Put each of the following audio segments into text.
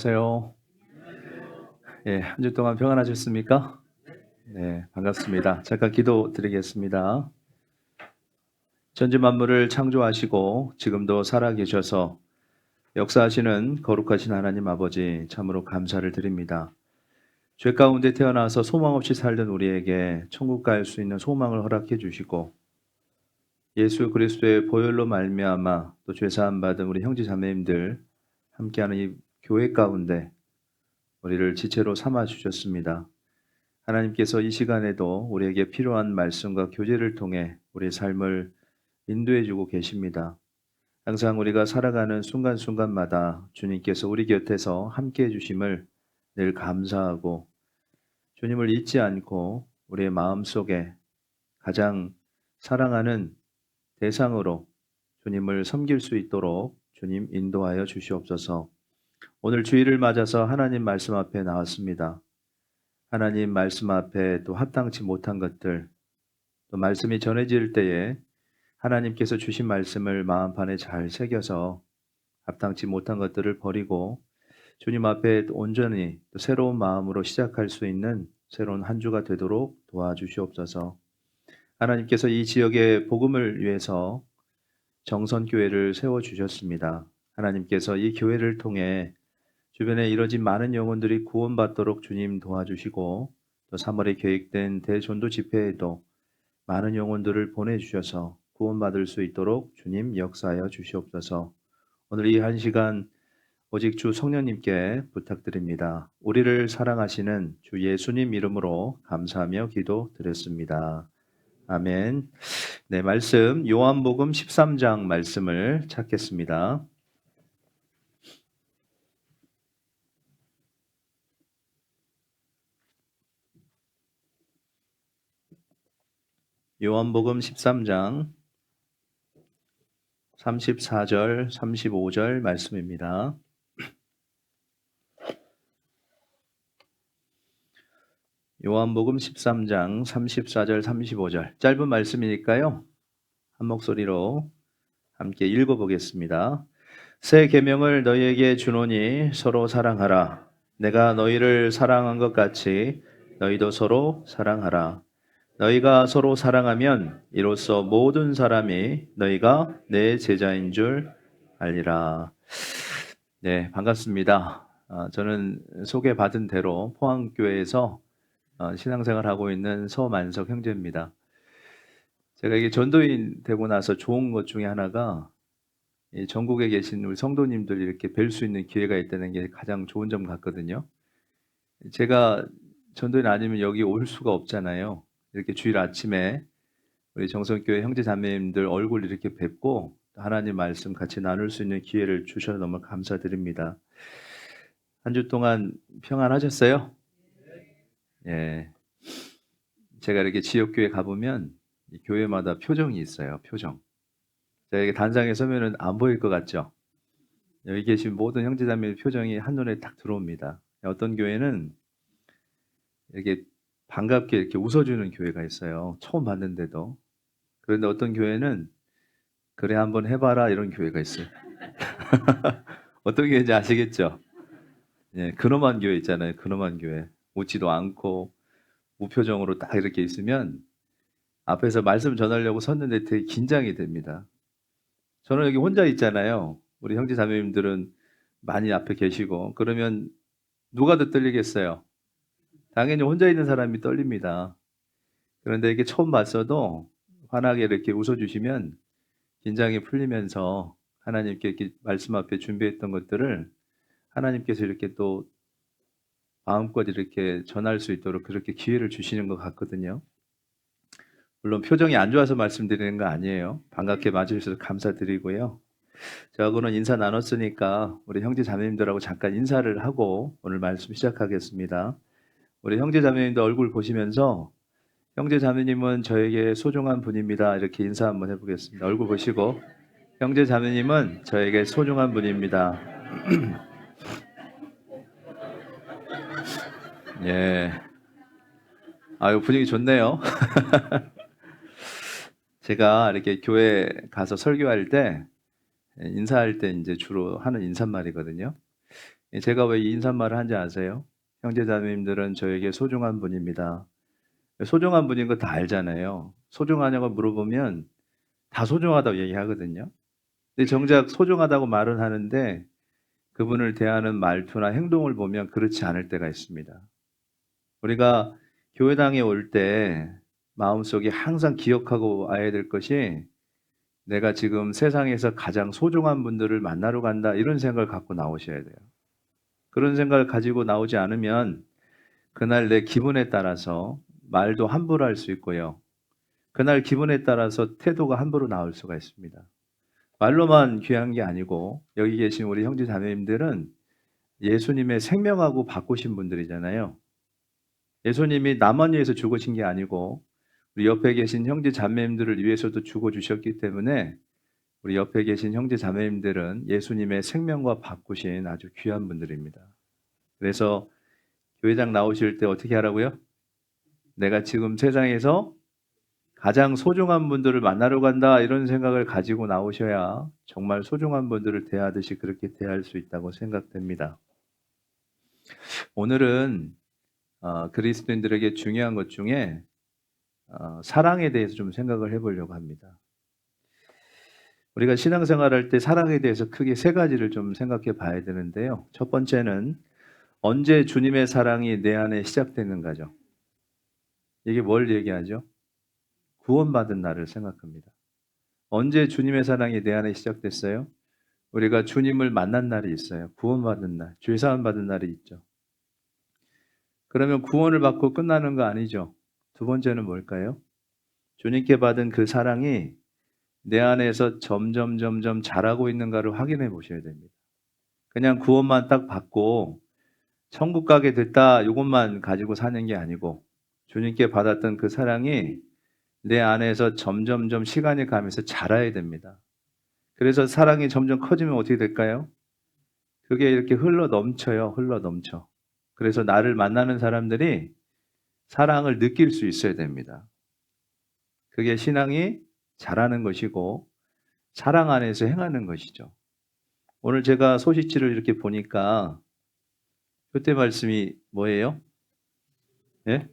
안녕하세요. 예, 한 주 동안 평안하셨습니까? 네, 반갑습니다. 잠깐 기도드리겠습니다. 전지 만물을 창조하시고 지금도 살아계셔서 역사하시는 거룩하신 하나님 아버지 참으로 감사를 드립니다. 죄 가운데 태어나서 소망 없이 살던 우리에게 천국 갈 수 있는 소망을 허락해 주시고 예수 그리스도의 보혈로 말미암아 또 죄 사함 받은 우리 형제 자매님들 함께하는 이 교회 가운데 우리를 지체로 삼아 주셨습니다. 하나님께서 이 시간에도 우리에게 필요한 말씀과 교제를 통해 우리의 삶을 인도해 주고 계십니다. 항상 우리가 살아가는 순간순간마다 주님께서 우리 곁에서 함께 해 주심을 늘 감사하고 주님을 잊지 않고 우리의 마음속에 가장 사랑하는 대상으로 주님을 섬길 수 있도록 주님 인도하여 주시옵소서. 오늘 주일을 맞아서 하나님 말씀 앞에 나왔습니다. 하나님 말씀 앞에 또 합당치 못한 것들, 또 말씀이 전해질 때에 하나님께서 주신 말씀을 마음판에 잘 새겨서 합당치 못한 것들을 버리고 주님 앞에 온전히 또 새로운 마음으로 시작할 수 있는 새로운 한 주가 되도록 도와주시옵소서. 하나님께서 이 지역의 복음을 위해서 정선교회를 세워주셨습니다. 하나님께서 이 교회를 통해 주변에 이뤄진 많은 영혼들이 구원받도록 주님 도와주시고 또 3월에 계획된 대전도 집회에도 많은 영혼들을 보내주셔서 구원받을 수 있도록 주님 역사하여 주시옵소서. 오늘 이 한 시간 오직 주 성령님께 부탁드립니다. 우리를 사랑하시는 주 예수님 이름으로 감사하며 기도드렸습니다. 아멘. 네, 말씀 요한복음 13장 말씀을 찾겠습니다. 요한복음 13장 34절, 35절 말씀입니다. 요한복음 13장 34절, 35절 짧은 말씀이니까요. 한 목소리로 함께 읽어보겠습니다. 새 계명을 너희에게 주노니 서로 사랑하라. 내가 너희를 사랑한 것 같이 너희도 서로 사랑하라. 너희가 서로 사랑하면 이로써 모든 사람이 너희가 내 제자인 줄 알리라. 네, 반갑습니다. 저는 소개받은 대로 포항교회에서 신앙생활하고 있는 서만석 형제입니다. 제가 이게 전도인 되고 나서 좋은 것 중에 하나가 이 전국에 계신 우리 성도님들 이렇게 뵐 수 있는 기회가 있다는 게 가장 좋은 점 같거든요. 제가 전도인 아니면 여기 올 수가 없잖아요. 이렇게 주일 아침에 우리 정성교회 형제 자매님들 얼굴 이렇게 뵙고 하나님 말씀 같이 나눌 수 있는 기회를 주셔서 너무 감사드립니다. 한 주 동안 평안하셨어요? 예. 제가 이렇게 지역교회 가보면 이 교회마다 표정이 있어요. 표정. 제가 이렇게 단상에 서면은 안 보일 것 같죠? 여기 계신 모든 형제자매의 표정이 한눈에 딱 들어옵니다. 어떤 교회는 이렇게 반갑게 이렇게 웃어주는 교회가 있어요. 처음 봤는데도. 그런데 어떤 교회는 그래 한번 해봐라 이런 교회가 있어요. 어떤 교회인지 아시겠죠? 예, 근엄한 교회 있잖아요. 근엄한 교회. 웃지도 않고 무표정으로 딱 이렇게 있으면 앞에서 말씀 전하려고 섰는데 되게 긴장이 됩니다. 저는 여기 혼자 있잖아요. 우리 형제 자매님들은 많이 앞에 계시고 그러면 누가 더 떨리겠어요? 당연히 혼자 있는 사람이 떨립니다. 그런데 이게 처음 봤어도 환하게 이렇게 웃어주시면 긴장이 풀리면서 하나님께 이렇게 말씀 앞에 준비했던 것들을 하나님께서 이렇게 또 마음껏 이렇게 전할 수 있도록 그렇게 기회를 주시는 것 같거든요. 물론 표정이 안 좋아서 말씀드리는 거 아니에요. 반갑게 맞으셔서 감사드리고요. 저하고는 인사 나눴으니까 우리 형제 자매님들하고 잠깐 인사를 하고 오늘 말씀 시작하겠습니다. 우리 형제 자매님들 얼굴 보시면서 형제 자매님은 저에게 소중한 분입니다. 이렇게 인사 한번 해보겠습니다. 얼굴 보시고 형제 자매님은 저에게 소중한 분입니다. 예. 아유, 분위기 좋네요. 제가 이렇게 교회 가서 설교할 때 인사할 때 이제 주로 하는 인사말이거든요. 제가 왜 이 인사말을 한지 아세요? 형제자매님들은 저에게 소중한 분입니다. 소중한 분인 거 다 알잖아요. 소중하냐고 물어보면 다 소중하다고 얘기하거든요. 근데 정작 소중하다고 말은 하는데 그분을 대하는 말투나 행동을 보면 그렇지 않을 때가 있습니다. 우리가 교회당에 올 때 마음속에 항상 기억하고 와야 될 것이 내가 지금 세상에서 가장 소중한 분들을 만나러 간다 이런 생각을 갖고 나오셔야 돼요. 그런 생각을 가지고 나오지 않으면 그날 내 기분에 따라서 말도 함부로 할 수 있고요. 그날 기분에 따라서 태도가 함부로 나올 수가 있습니다. 말로만 귀한 게 아니고 여기 계신 우리 형제 자매님들은 예수님의 생명하고 바꾸신 분들이잖아요. 예수님이 나만 위해서 죽으신 게 아니고 우리 옆에 계신 형제 자매님들을 위해서도 죽어주셨기 때문에 우리 옆에 계신 형제 자매님들은 예수님의 생명과 바꾸신 아주 귀한 분들입니다. 그래서 교회장 나오실 때 어떻게 하라고요? 내가 지금 세상에서 가장 소중한 분들을 만나러 간다 이런 생각을 가지고 나오셔야 정말 소중한 분들을 대하듯이 그렇게 대할 수 있다고 생각됩니다. 오늘은 그리스도인들에게 중요한 것 중에 사랑에 대해서 좀 생각을 해보려고 합니다. 우리가 신앙생활할 때 사랑에 대해서 크게 세 가지를 좀 생각해 봐야 되는데요. 첫 번째는 언제 주님의 사랑이 내 안에 시작되는가죠. 이게 뭘 얘기하죠? 구원받은 날을 생각합니다. 언제 주님의 사랑이 내 안에 시작됐어요? 우리가 주님을 만난 날이 있어요. 구원받은 날, 죄사함 받은 날이 있죠. 그러면 구원을 받고 끝나는 거 아니죠. 두 번째는 뭘까요? 주님께 받은 그 사랑이 내 안에서 점점 자라고 있는가를 확인해 보셔야 됩니다. 그냥 구원만 딱 받고 천국 가게 됐다 이것만 가지고 사는 게 아니고 주님께 받았던 그 사랑이 내 안에서 점점 시간이 가면서 자라야 됩니다. 그래서 사랑이 점점 커지면 어떻게 될까요? 그게 이렇게 흘러 넘쳐요. 흘러 넘쳐. 그래서 나를 만나는 사람들이 사랑을 느낄 수 있어야 됩니다. 그게 신앙이 자라는 것이고 사랑 안에서 행하는 것이죠. 오늘 제가 소식지를 이렇게 보니까 그때 말씀이 뭐예요? 예?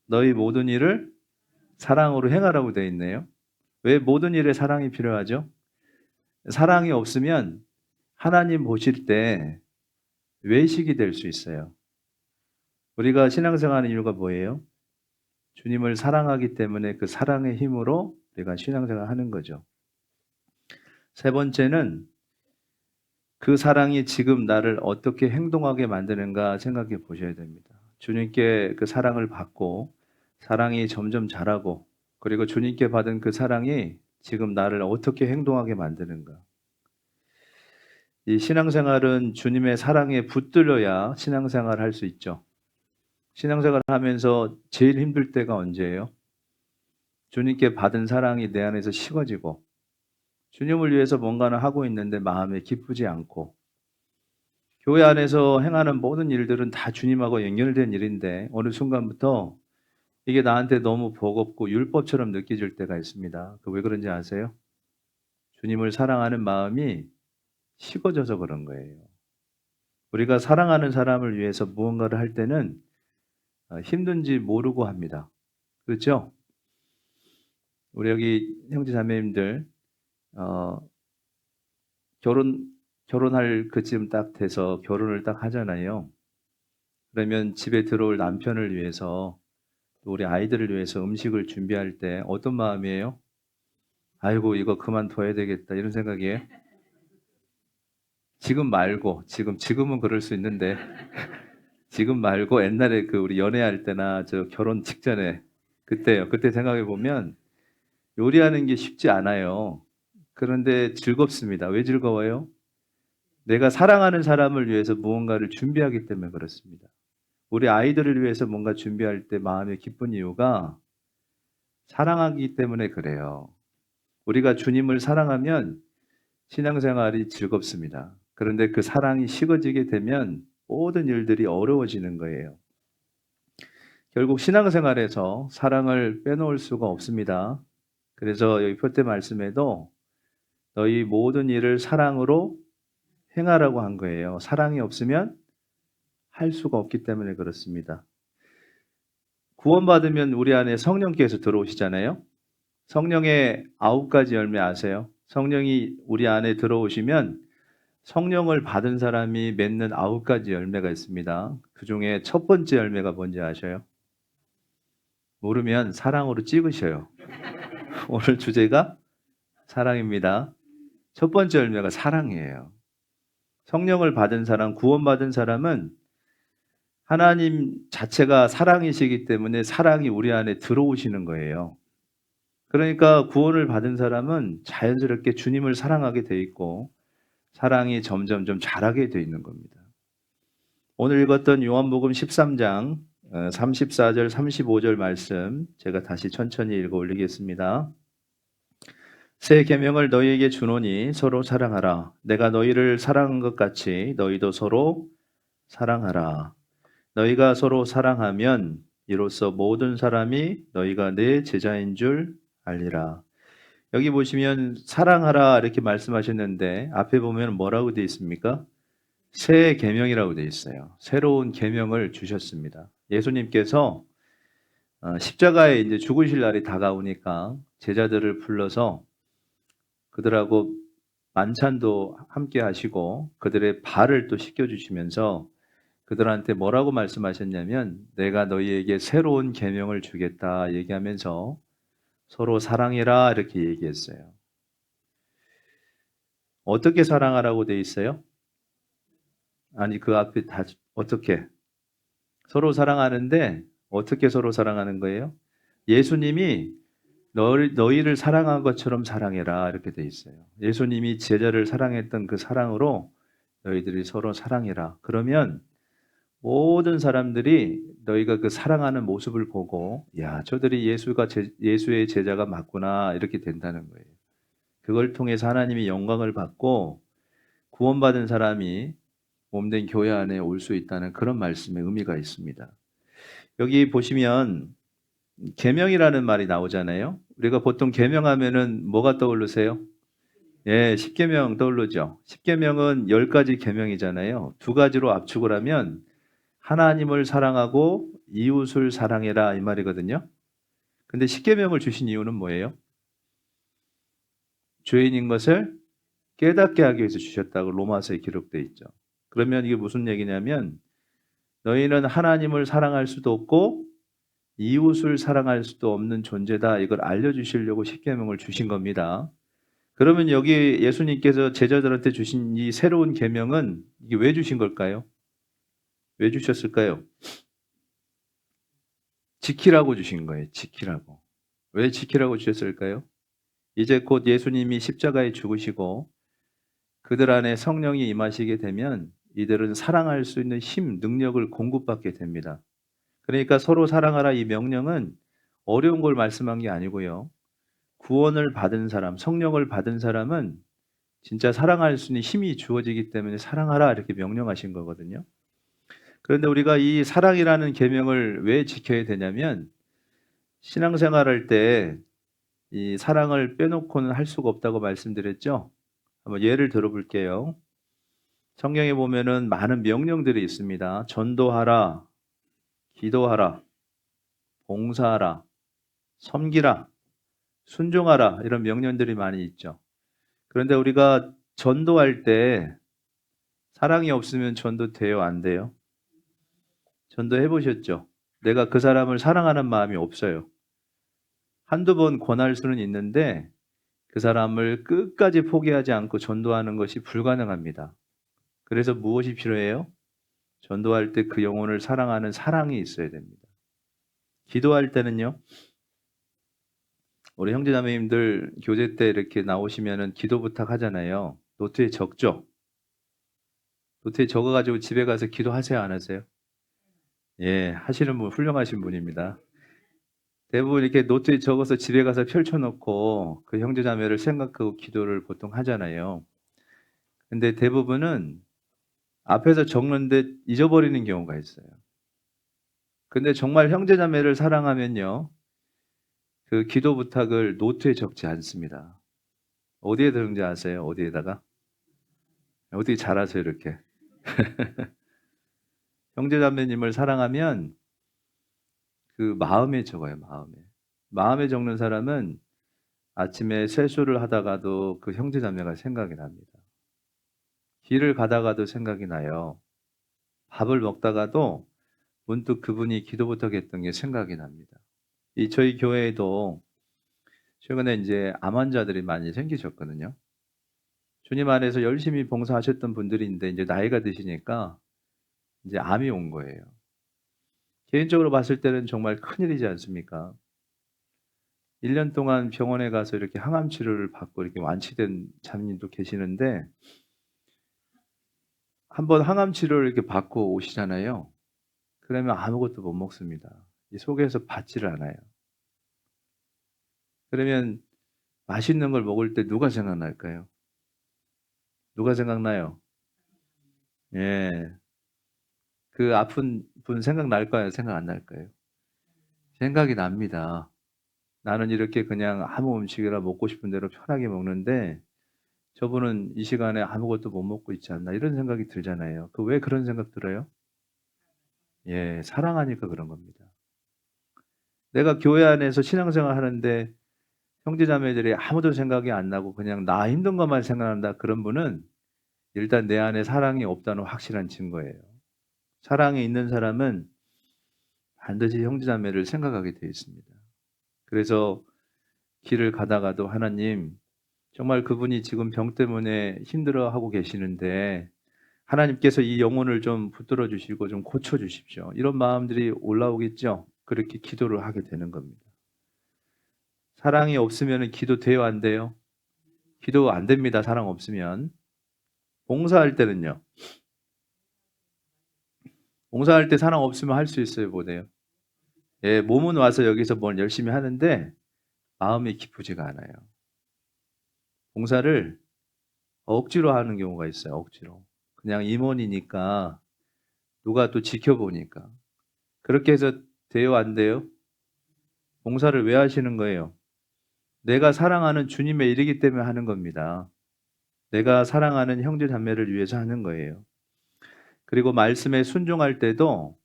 너희 모든 일을 사랑으로 행하라고 되어 있네요. 왜 모든 일에 사랑이 필요하죠? 사랑이 없으면 하나님 보실 때 외식이 될 수 있어요. 우리가 신앙생활하는 이유가 뭐예요? 주님을 사랑하기 때문에 그 사랑의 힘으로 우리가 신앙생활을 하는 거죠. 세 번째는 그 사랑이 지금 나를 어떻게 행동하게 만드는가 생각해 보셔야 됩니다. 주님께 그 사랑을 받고 사랑이 점점 자라고 그리고 주님께 받은 그 사랑이 지금 나를 어떻게 행동하게 만드는가. 이 신앙생활은 주님의 사랑에 붙들려야 신앙생활을 할 수 있죠. 신앙생활을 하면서 제일 힘들 때가 언제예요? 주님께 받은 사랑이 내 안에서 식어지고 주님을 위해서 뭔가는 하고 있는데 마음에 기쁘지 않고 교회 안에서 행하는 모든 일들은 다 주님하고 연결된 일인데 어느 순간부터 이게 나한테 너무 버겁고 율법처럼 느껴질 때가 있습니다. 그 왜 그런지 아세요? 주님을 사랑하는 마음이 식어져서 그런 거예요. 우리가 사랑하는 사람을 위해서 무언가를 할 때는 힘든지 모르고 합니다. 그렇죠? 우리 여기 형제 자매님들 결혼할 그쯤 딱 돼서 결혼을 딱 하잖아요. 그러면 집에 들어올 남편을 위해서 우리 아이들을 위해서 음식을 준비할 때 어떤 마음이에요? 아이고 이거 그만둬야 되겠다 이런 생각이에요? 지금 말고 지금은 그럴 수 있는데 지금 말고 옛날에 그 우리 연애할 때나 저 결혼 직전에 그때요. 그때 생각해 보면 요리하는 게 쉽지 않아요. 그런데 즐겁습니다. 왜 즐거워요? 내가 사랑하는 사람을 위해서 무언가를 준비하기 때문에 그렇습니다. 우리 아이들을 위해서 뭔가 준비할 때 마음이 기쁜 이유가 사랑하기 때문에 그래요. 우리가 주님을 사랑하면 신앙생활이 즐겁습니다. 그런데 그 사랑이 식어지게 되면 모든 일들이 어려워지는 거예요. 결국 신앙생활에서 사랑을 빼놓을 수가 없습니다. 그래서 여기 표대 말씀에도 너희 모든 일을 사랑으로 행하라고 한 거예요. 사랑이 없으면 할 수가 없기 때문에 그렇습니다. 구원받으면 우리 안에 성령께서 들어오시잖아요. 성령의 9가지 열매 아세요? 성령이 우리 안에 들어오시면 성령을 받은 사람이 맺는 9가지 열매가 있습니다. 그 중에 첫 번째 열매가 뭔지 아셔요? 모르면 사랑으로 찍으셔요. 오늘 주제가 사랑입니다. 첫 번째 열매가 사랑이에요. 성령을 받은 사람, 구원받은 사람은 하나님 자체가 사랑이시기 때문에 사랑이 우리 안에 들어오시는 거예요. 그러니까 구원을 받은 사람은 자연스럽게 주님을 사랑하게 돼 있고 사랑이 점점 좀 자라게 돼 있는 겁니다. 오늘 읽었던 요한복음 13장 34절 35절 말씀 제가 다시 천천히 읽어 올리겠습니다. 새 계명을 너희에게 주노니 서로 사랑하라. 내가 너희를 사랑한 것 같이 너희도 서로 사랑하라. 너희가 서로 사랑하면 이로써 모든 사람이 너희가 내 제자인 줄 알리라. 여기 보시면 사랑하라 이렇게 말씀하셨는데 앞에 보면 뭐라고 되어 있습니까? 새 계명이라고 되어 있어요. 새로운 계명을 주셨습니다. 예수님께서 십자가에 이제 죽으실 날이 다가오니까 제자들을 불러서 그들하고 만찬도 함께 하시고 그들의 발을 또 씻겨 주시면서 그들한테 뭐라고 말씀하셨냐면 내가 너희에게 새로운 계명을 주겠다 얘기하면서 서로 사랑해라 이렇게 얘기했어요. 어떻게 사랑하라고 돼 있어요? 아니 그 앞에 다 어떻게? 서로 사랑하는데 어떻게 서로 사랑하는 거예요? 예수님이 너희를 사랑한 것처럼 사랑해라 이렇게 돼 있어요. 예수님이 제자를 사랑했던 그 사랑으로 너희들이 서로 사랑해라. 그러면 모든 사람들이 너희가 그 사랑하는 모습을 보고 야 저들이 예수의 제자가 맞구나 이렇게 된다는 거예요. 그걸 통해서 하나님이 영광을 받고 구원받은 사람이 몸된 교회 안에 올 수 있다는 그런 말씀의 의미가 있습니다. 여기 보시면 계명이라는 말이 나오잖아요. 우리가 보통 계명하면은 뭐가 떠오르세요? 예, 십계명 떠오르죠. 십계명은 10가지 계명이잖아요. 두 가지로 압축을 하면 하나님을 사랑하고 이웃을 사랑해라 이 말이거든요. 근데 십계명을 주신 이유는 뭐예요? 죄인인 것을 깨닫게 하기 위해서 주셨다고 로마서에 기록되어 있죠. 그러면 이게 무슨 얘기냐면 너희는 하나님을 사랑할 수도 없고 이웃을 사랑할 수도 없는 존재다. 이걸 알려주시려고 십계명을 주신 겁니다. 그러면 여기 예수님께서 제자들한테 주신 이 새로운 계명은 이게 왜 주신 걸까요? 왜 주셨을까요? 지키라고 주신 거예요. 지키라고. 왜 지키라고 주셨을까요? 이제 곧 예수님이 십자가에 죽으시고 그들 안에 성령이 임하시게 되면 이들은 사랑할 수 있는 힘, 능력을 공급받게 됩니다. 그러니까 서로 사랑하라 이 명령은 어려운 걸 말씀한 게 아니고요. 구원을 받은 사람, 성령을 받은 사람은 진짜 사랑할 수 있는 힘이 주어지기 때문에 사랑하라 이렇게 명령하신 거거든요. 그런데 우리가 이 사랑이라는 계명을 왜 지켜야 되냐면 신앙생활할 때 이 사랑을 빼놓고는 할 수가 없다고 말씀드렸죠. 한번 예를 들어볼게요. 성경에 보면은 많은 명령들이 있습니다. 전도하라, 기도하라, 봉사하라, 섬기라, 순종하라 이런 명령들이 많이 있죠. 그런데 우리가 전도할 때 사랑이 없으면 전도 돼요, 안 돼요? 전도해 보셨죠? 내가 그 사람을 사랑하는 마음이 없어요. 한두 번 권할 수는 있는데 그 사람을 끝까지 포기하지 않고 전도하는 것이 불가능합니다. 그래서 무엇이 필요해요? 전도할 때 그 영혼을 사랑하는 사랑이 있어야 됩니다. 기도할 때는요, 우리 형제자매님들 교제 때 이렇게 나오시면은 기도 부탁하잖아요. 노트에 적죠? 노트에 적어가지고 집에 가서 기도하세요, 안 하세요? 예, 하시는 분 훌륭하신 분입니다. 대부분 이렇게 노트에 적어서 집에 가서 펼쳐놓고 그 형제자매를 생각하고 기도를 보통 하잖아요. 근데 대부분은 앞에서 적는데 잊어버리는 경우가 있어요. 근데 정말 형제자매를 사랑하면요, 그 기도 부탁을 노트에 적지 않습니다. 어디에 적는지 아세요? 어디에다가? 어떻게 잘하세요, 이렇게? 형제자매님을 사랑하면 그 마음에 적어요, 마음에. 마음에 적는 사람은 아침에 세수를 하다가도 그 형제자매가 생각이 납니다. 길을 가다가도 생각이 나요. 밥을 먹다가도 문득 그분이 기도 부탁했던 게 생각이 납니다. 저희 교회에도 최근에 이제 암 환자들이 많이 생기셨거든요. 주님 안에서 열심히 봉사하셨던 분들인데 이제 나이가 드시니까 이제 암이 온 거예요. 개인적으로 봤을 때는 정말 큰일이지 않습니까? 1년 동안 병원에 가서 이렇게 항암 치료를 받고 이렇게 완치된 자매님도 계시는데 한번 항암 치료를 이렇게 받고 오시잖아요. 그러면 아무것도 못 먹습니다. 이 속에서 받지를 않아요. 그러면 맛있는 걸 먹을 때 누가 생각날까요? 누가 생각나요? 예. 그 아픈 분 생각날까요? 생각 안 날까요? 생각이 납니다. 나는 이렇게 그냥 아무 음식이나 먹고 싶은 대로 편하게 먹는데 저분은 이 시간에 아무것도 못 먹고 있지 않나 이런 생각이 들잖아요. 그 왜 그런 생각 들어요? 예, 사랑하니까 그런 겁니다. 내가 교회 안에서 신앙생활 하는데 형제자매들이 아무도 생각이 안 나고 그냥 나 힘든 것만 생각한다 그런 분은 일단 내 안에 사랑이 없다는 확실한 증거예요. 사랑이 있는 사람은 반드시 형제자매를 생각하게 되어 있습니다. 그래서 길을 가다가도 하나님, 정말 그분이 지금 병 때문에 힘들어하고 계시는데 하나님께서 이 영혼을 좀 붙들어 주시고 좀 고쳐 주십시오. 이런 마음들이 올라오겠죠. 그렇게 기도를 하게 되는 겁니다. 사랑이 없으면 기도 돼요, 안 돼요? 기도 안 됩니다. 사랑 없으면. 봉사할 때는요. 봉사할 때 사랑 없으면 할 수 있어요, 못 해요? 예, 몸은 와서 여기서 뭘 열심히 하는데 마음이 기쁘지가 않아요. 봉사를 억지로 하는 경우가 있어요. 억지로. 그냥 임원이니까 누가 또 지켜보니까. 그렇게 해서 돼요, 안 돼요? 봉사를 왜 하시는 거예요? 내가 사랑하는 주님의 일이기 때문에 하는 겁니다. 내가 사랑하는 형제 자매를 위해서 하는 거예요. 그리고 말씀에 순종할 때도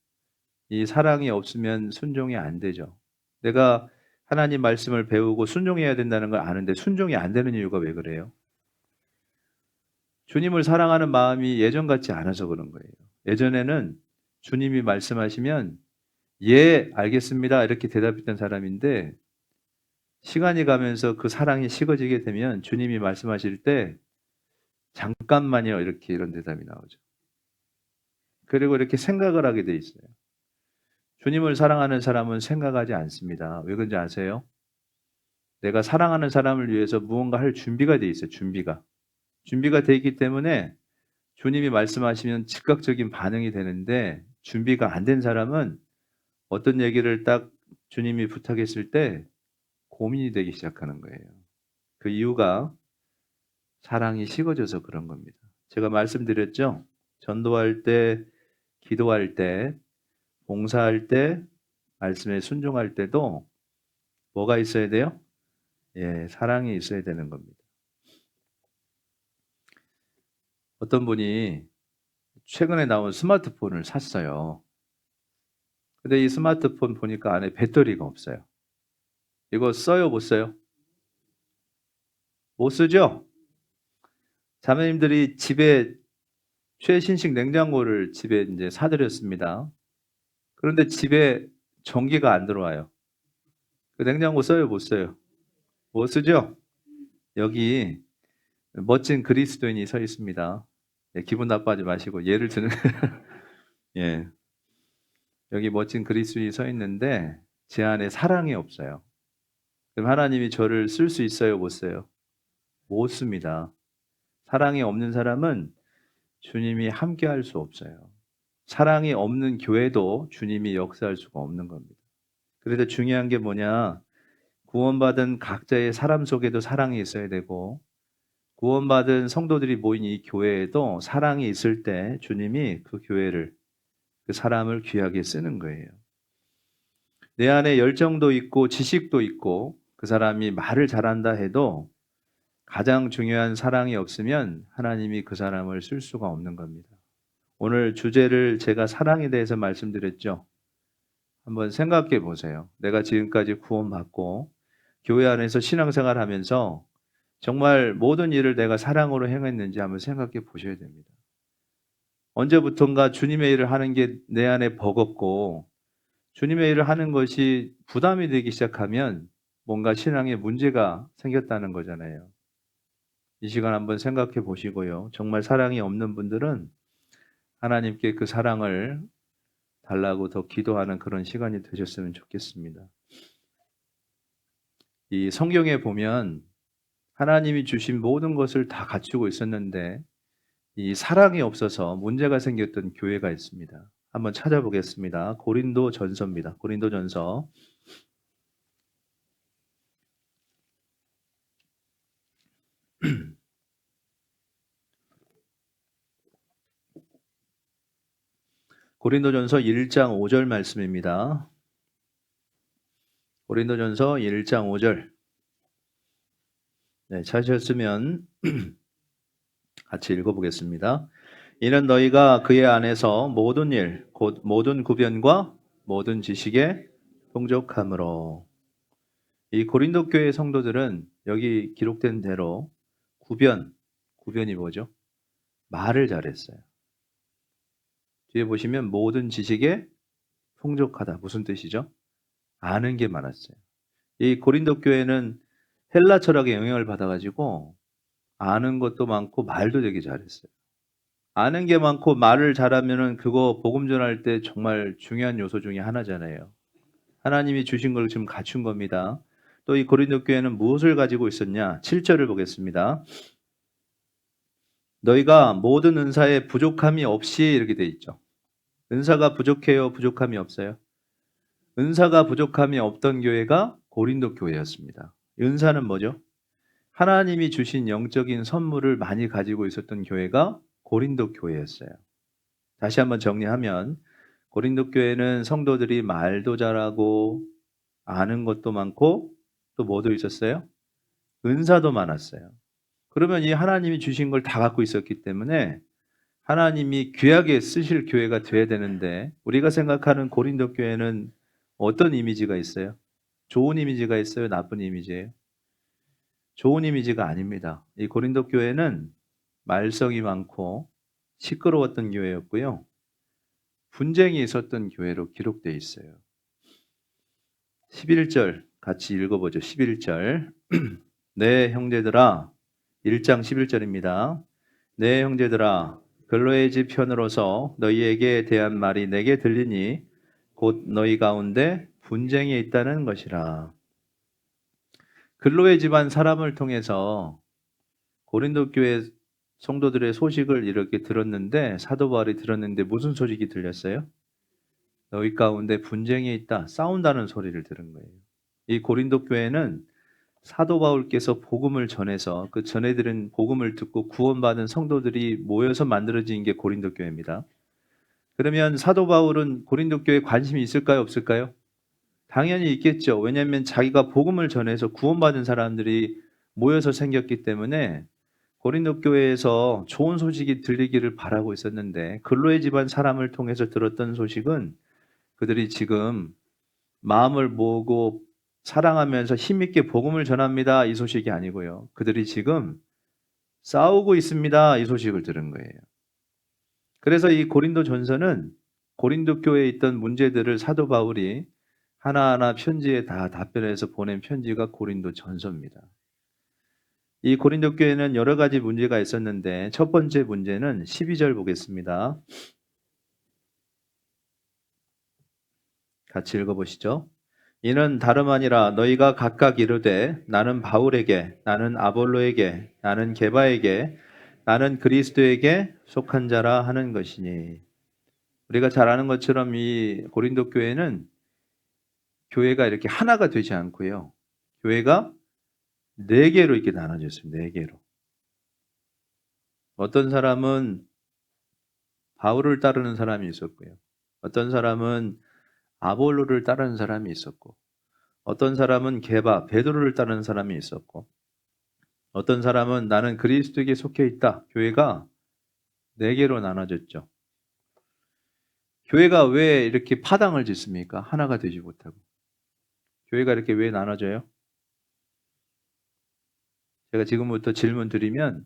이 사랑이 없으면 순종이 안 되죠. 내가 하나님 말씀을 배우고 순종해야 된다는 걸 아는데 순종이 안 되는 이유가 왜 그래요? 주님을 사랑하는 마음이 예전 같지 않아서 그런 거예요. 예전에는 주님이 말씀하시면 예, 알겠습니다. 이렇게 대답했던 사람인데 시간이 가면서 그 사랑이 식어지게 되면 주님이 말씀하실 때 잠깐만요. 이렇게 이런 대답이 나오죠. 그리고 이렇게 생각을 하게 돼 있어요. 주님을 사랑하는 사람은 생각하지 않습니다. 왜 그런지 아세요? 내가 사랑하는 사람을 위해서 무언가 할 준비가 돼 있어요. 준비가. 준비가 돼 있기 때문에 주님이 말씀하시면 즉각적인 반응이 되는데 준비가 안 된 사람은 어떤 얘기를 딱 주님이 부탁했을 때 고민이 되기 시작하는 거예요. 그 이유가 사랑이 식어져서 그런 겁니다. 제가 말씀드렸죠? 전도할 때, 기도할 때, 봉사할 때, 말씀에 순종할 때도 뭐가 있어야 돼요? 예, 사랑이 있어야 되는 겁니다. 어떤 분이 최근에 나온 스마트폰을 샀어요. 근데 이 스마트폰 보니까 안에 배터리가 없어요. 이거 써요, 못 써요? 못 쓰죠? 자매님들이 집에 최신식 냉장고를 집에 이제 사드렸습니다. 그런데 집에 전기가 안 들어와요. 그 냉장고 써요, 못 써요? 못 쓰죠? 여기 멋진 그리스도인이 서 있습니다. 예, 기분 나빠하지 마시고 예를 드는 예, 여기 멋진 그리스도인이 서 있는데 제 안에 사랑이 없어요. 그럼 하나님이 저를 쓸 수 있어요, 못 써요? 못 씁니다. 사랑이 없는 사람은 주님이 함께 할 수 없어요. 사랑이 없는 교회도 주님이 역사할 수가 없는 겁니다. 그래서 중요한 게 뭐냐? 구원받은 각자의 사람 속에도 사랑이 있어야 되고 구원받은 성도들이 모인 이 교회에도 사랑이 있을 때 주님이 그 교회를 그 사람을 귀하게 쓰는 거예요. 내 안에 열정도 있고 지식도 있고 그 사람이 말을 잘한다 해도 가장 중요한 사랑이 없으면 하나님이 그 사람을 쓸 수가 없는 겁니다. 오늘 주제를 제가 사랑에 대해서 말씀드렸죠. 한번 생각해 보세요. 내가 지금까지 구원받고 교회 안에서 신앙생활 하면서 정말 모든 일을 내가 사랑으로 행했는지 한번 생각해 보셔야 됩니다. 언제부턴가 주님의 일을 하는 게 내 안에 버겁고 주님의 일을 하는 것이 부담이 되기 시작하면 뭔가 신앙에 문제가 생겼다는 거잖아요. 이 시간 한번 생각해 보시고요. 정말 사랑이 없는 분들은 하나님께 그 사랑을 달라고 더 기도하는 그런 시간이 되셨으면 좋겠습니다. 이 성경에 보면 하나님이 주신 모든 것을 다 갖추고 있었는데 이 사랑이 없어서 문제가 생겼던 교회가 있습니다. 한번 찾아보겠습니다. 고린도 전서입니다. 고린도 전서. 고린도전서 1장 5절 말씀입니다. 고린도전서 1장 5절. 네, 찾으셨으면 같이 읽어보겠습니다. 이는 너희가 그의 안에서 모든 일, 곧 모든 구변과 모든 지식에 풍족함으로. 이 고린도 교회 성도들은 여기 기록된 대로 구변이 뭐죠? 말을 잘했어요. 뒤에 보시면 모든 지식에 풍족하다. 무슨 뜻이죠? 아는 게 많았어요. 이 고린도 교회는 헬라 철학의 영향을 받아가지고 아는 것도 많고 말도 되게 잘했어요. 아는 게 많고 말을 잘하면은 그거 복음 전할 때 정말 중요한 요소 중에 하나잖아요. 하나님이 주신 걸 지금 갖춘 겁니다. 또 이 고린도 교회는 무엇을 가지고 있었냐? 7절을 보겠습니다. 너희가 모든 은사에 부족함이 없이 이렇게 돼 있죠. 은사가 부족해요? 부족함이 없어요? 은사가 부족함이 없던 교회가 고린도 교회였습니다. 은사는 뭐죠? 하나님이 주신 영적인 선물을 많이 가지고 있었던 교회가 고린도 교회였어요. 다시 한번 정리하면 고린도 교회는 성도들이 말도 잘하고 아는 것도 많고 또 뭐도 있었어요? 은사도 많았어요. 그러면 이 하나님이 주신 걸 다 갖고 있었기 때문에 하나님이 귀하게 쓰실 교회가 돼야 되는데 우리가 생각하는 고린도 교회는 어떤 이미지가 있어요? 좋은 이미지가 있어요? 나쁜 이미지예요? 좋은 이미지가 아닙니다. 이 고린도 교회는 말썽이 많고 시끄러웠던 교회였고요. 분쟁이 있었던 교회로 기록되어 있어요. 11절 같이 읽어보죠. 11절. 네 형제들아 1장 11절입니다. 네 형제들아 글로의 집 편으로서 너희에게 대한 말이 내게 들리니 곧 너희 가운데 분쟁이 있다는 것이라. 글로의 집안 사람을 통해서 고린도 교회 성도들의 소식을 이렇게 들었는데 사도 바울이 들었는데 무슨 소식이 들렸어요? 너희 가운데 분쟁이 있다, 싸운다는 소리를 들은 거예요. 이 고린도 교회는 사도 바울께서 복음을 전해서 그 전해들은 복음을 듣고 구원받은 성도들이 모여서 만들어진 게 고린도 교회입니다. 그러면 사도 바울은 고린도 교회에 관심이 있을까요, 없을까요? 당연히 있겠죠. 왜냐하면 자기가 복음을 전해서 구원받은 사람들이 모여서 생겼기 때문에 고린도 교회에서 좋은 소식이 들리기를 바라고 있었는데 글로의 집안 사람을 통해서 들었던 소식은 그들이 지금 마음을 모으고 사랑하면서 힘있게 복음을 전합니다. 이 소식이 아니고요. 그들이 지금 싸우고 있습니다. 이 소식을 들은 거예요. 그래서 이 고린도 전서는 고린도 교회에 있던 문제들을 사도 바울이 하나하나 편지에 다 답변해서 보낸 편지가 고린도 전서입니다. 이 고린도 교회는 여러 가지 문제가 있었는데 첫 번째 문제는 12절 보겠습니다. 같이 읽어보시죠. 이는 다름 아니라 너희가 각각 이르되 나는 바울에게, 나는 아볼로에게, 나는 게바에게, 나는 그리스도에게 속한 자라 하는 것이니. 우리가 잘 아는 것처럼 이 고린도 교회는 교회가 이렇게 하나가 되지 않고요. 교회가 네 개로 이렇게 나눠졌습니다. 네 개로. 어떤 사람은 바울을 따르는 사람이 있었고요. 어떤 사람은 아볼로를 따르는 사람이 있었고, 어떤 사람은 게바, 베드로를 따르는 사람이 있었고, 어떤 사람은 나는 그리스도에게 속해 있다. 교회가 4개로 나눠졌죠. 교회가 왜 이렇게 파당을 짓습니까? 하나가 되지 못하고. 교회가 이렇게 왜 나눠져요? 제가 지금부터 질문 드리면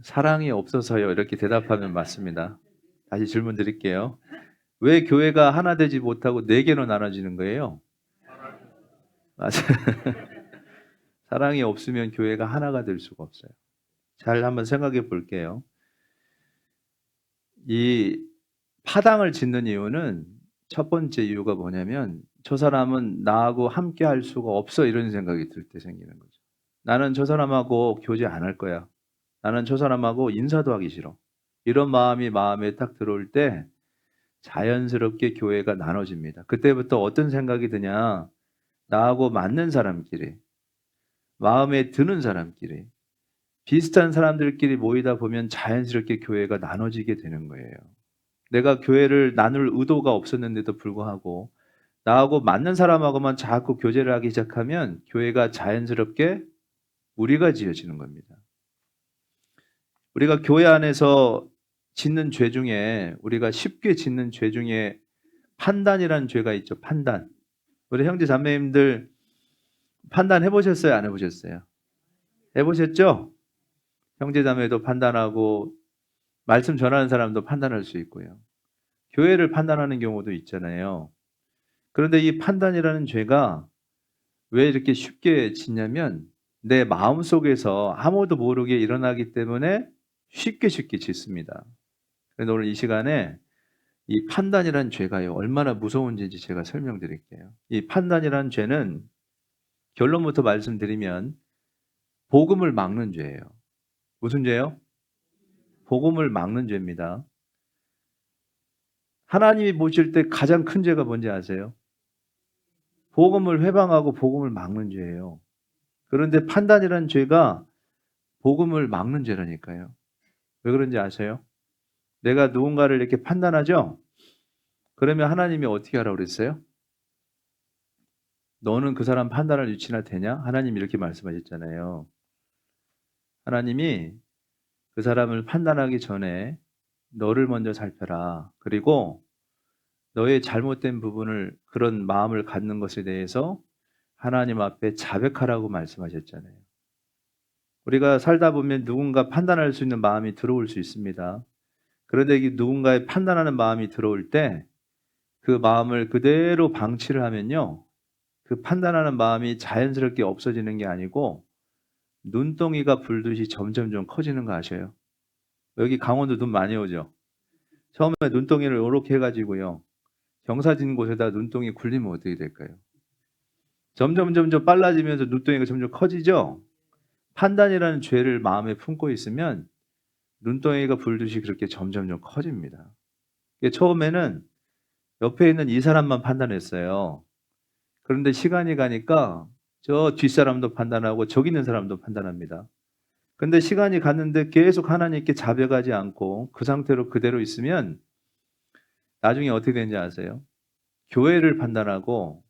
사랑이 없어서요. 이렇게 대답하면 맞습니다. 다시 질문 드릴게요. 왜 교회가 하나 되지 못하고 4개로 나눠지는 거예요? 맞아요. 사랑이 없으면 교회가 하나가 될 수가 없어요. 잘 한번 생각해 볼게요. 이 파당을 짓는 이유는 첫 번째 이유가 뭐냐면 저 사람은 나하고 함께 할 수가 없어 이런 생각이 들 때 생기는 거죠. 나는 저 사람하고 교제 안 할 거야. 나는 저 사람하고 인사도 하기 싫어. 이런 마음이 마음에 딱 들어올 때 자연스럽게 교회가 나눠집니다. 그때부터 어떤 생각이 드냐? 나하고 맞는 사람끼리, 마음에 드는 사람끼리, 비슷한 사람들끼리 모이다 보면 자연스럽게 교회가 나눠지게 되는 거예요. 내가 교회를 나눌 의도가 없었는데도 불구하고 나하고 맞는 사람하고만 자꾸 교제를 하기 시작하면 교회가 자연스럽게 무리가 지어지는 겁니다. 우리가 교회 안에서 짓는 죄 중에 우리가 쉽게 짓는 죄 중에 판단이라는 죄가 있죠. 판단. 우리 형제 자매님들 판단해 보셨어요? 안 해보셨어요? 해보셨죠? 형제 자매도 판단하고 말씀 전하는 사람도 판단할 수 있고요. 교회를 판단하는 경우도 있잖아요. 그런데 이 판단이라는 죄가 왜 이렇게 쉽게 짓냐면 내 마음속에서 아무도 모르게 일어나기 때문에 쉽게 짓습니다. 그래서 오늘 이 시간에 이 판단이라는 죄가요, 얼마나 무서운지 제가 설명드릴게요. 이 판단이라는 죄는 결론부터 말씀드리면 복음을 막는 죄예요. 무슨 죄요? 복음을 막는 죄입니다. 하나님이 보실 때 가장 큰 죄가 뭔지 아세요? 복음을 회방하고 복음을 막는 죄예요. 그런데 판단이라는 죄가 복음을 막는 죄라니까요. 왜 그런지 아세요? 내가 누군가를 이렇게 판단하죠? 그러면 하나님이 어떻게 하라고 그랬어요? 너는 그 사람 판단할 위치나 되냐? 하나님이 이렇게 말씀하셨잖아요. 하나님이 그 사람을 판단하기 전에 너를 먼저 살펴라. 그리고 너의 잘못된 부분을, 그런 마음을 갖는 것에 대해서 하나님 앞에 자백하라고 말씀하셨잖아요. 우리가 살다 보면 누군가 판단할 수 있는 마음이 들어올 수 있습니다. 그런데 이 누군가의 판단하는 마음이 들어올 때 그 마음을 그대로 방치를 하면요, 그 판단하는 마음이 자연스럽게 없어지는 게 아니고 눈덩이가 불듯이 점점 좀 커지는 거 아셔요? 여기 강원도 눈 많이 오죠? 처음에 눈덩이를 이렇게 해가지고요, 경사진 곳에다 눈덩이 굴리면 어떻게 될까요? 점점 빨라지면서 눈덩이가 점점 커지죠? 판단이라는 죄를 마음에 품고 있으면 눈덩이가 불듯이 그렇게 점점 커집니다. 처음에는 옆에 있는 이 사람만 판단했어요. 그런데 시간이 가니까 저 뒷사람도 판단하고 저기 있는 사람도 판단합니다. 근데 시간이 갔는데 계속 하나님께 자백하지 않고 그 상태로 그대로 있으면 나중에 어떻게 되는지 아세요? 교회를 판단하고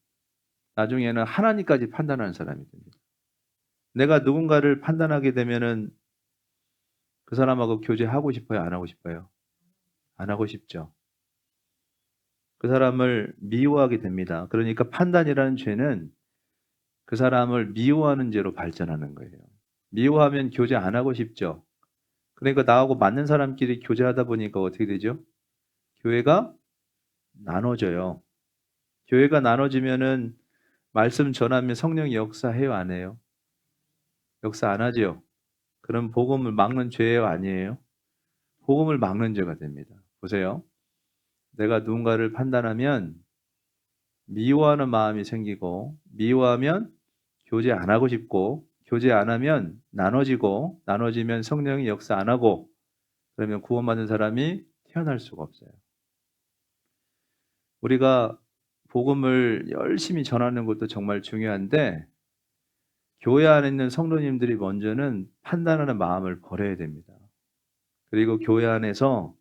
나중에는 하나님까지 판단하는 사람이 됩니다. 내가 누군가를 판단하게 되면은 그 사람하고 교제하고 싶어요? 안 하고 싶어요? 안 하고 싶죠. 그 사람을 미워하게 됩니다. 그러니까 판단이라는 죄는 그 사람을 미워하는 죄로 발전하는 거예요. 미워하면 교제 안 하고 싶죠. 그러니까 나하고 맞는 사람끼리 교제하다 보니까 어떻게 되죠? 교회가 나눠져요. 교회가 나눠지면은 말씀 전하면 성령이 역사해요, 안 해요? 역사 안 하죠. 그럼 복음을 막는 죄예요, 아니에요? 복음을 막는 죄가 됩니다. 보세요. 내가 누군가를 판단하면 미워하는 마음이 생기고, 미워하면 교제 안 하고 싶고, 교제 안 하면 나눠지고, 나눠지면 성령이 역사 안 하고, 그러면 구원받은 사람이 태어날 수가 없어요. 우리가 복음을 열심히 전하는 것도 정말 중요한데, 교회 안에 있는 성도님들이 먼저는 판단하는 마음을 버려야 됩니다. 그리고 교회 안에서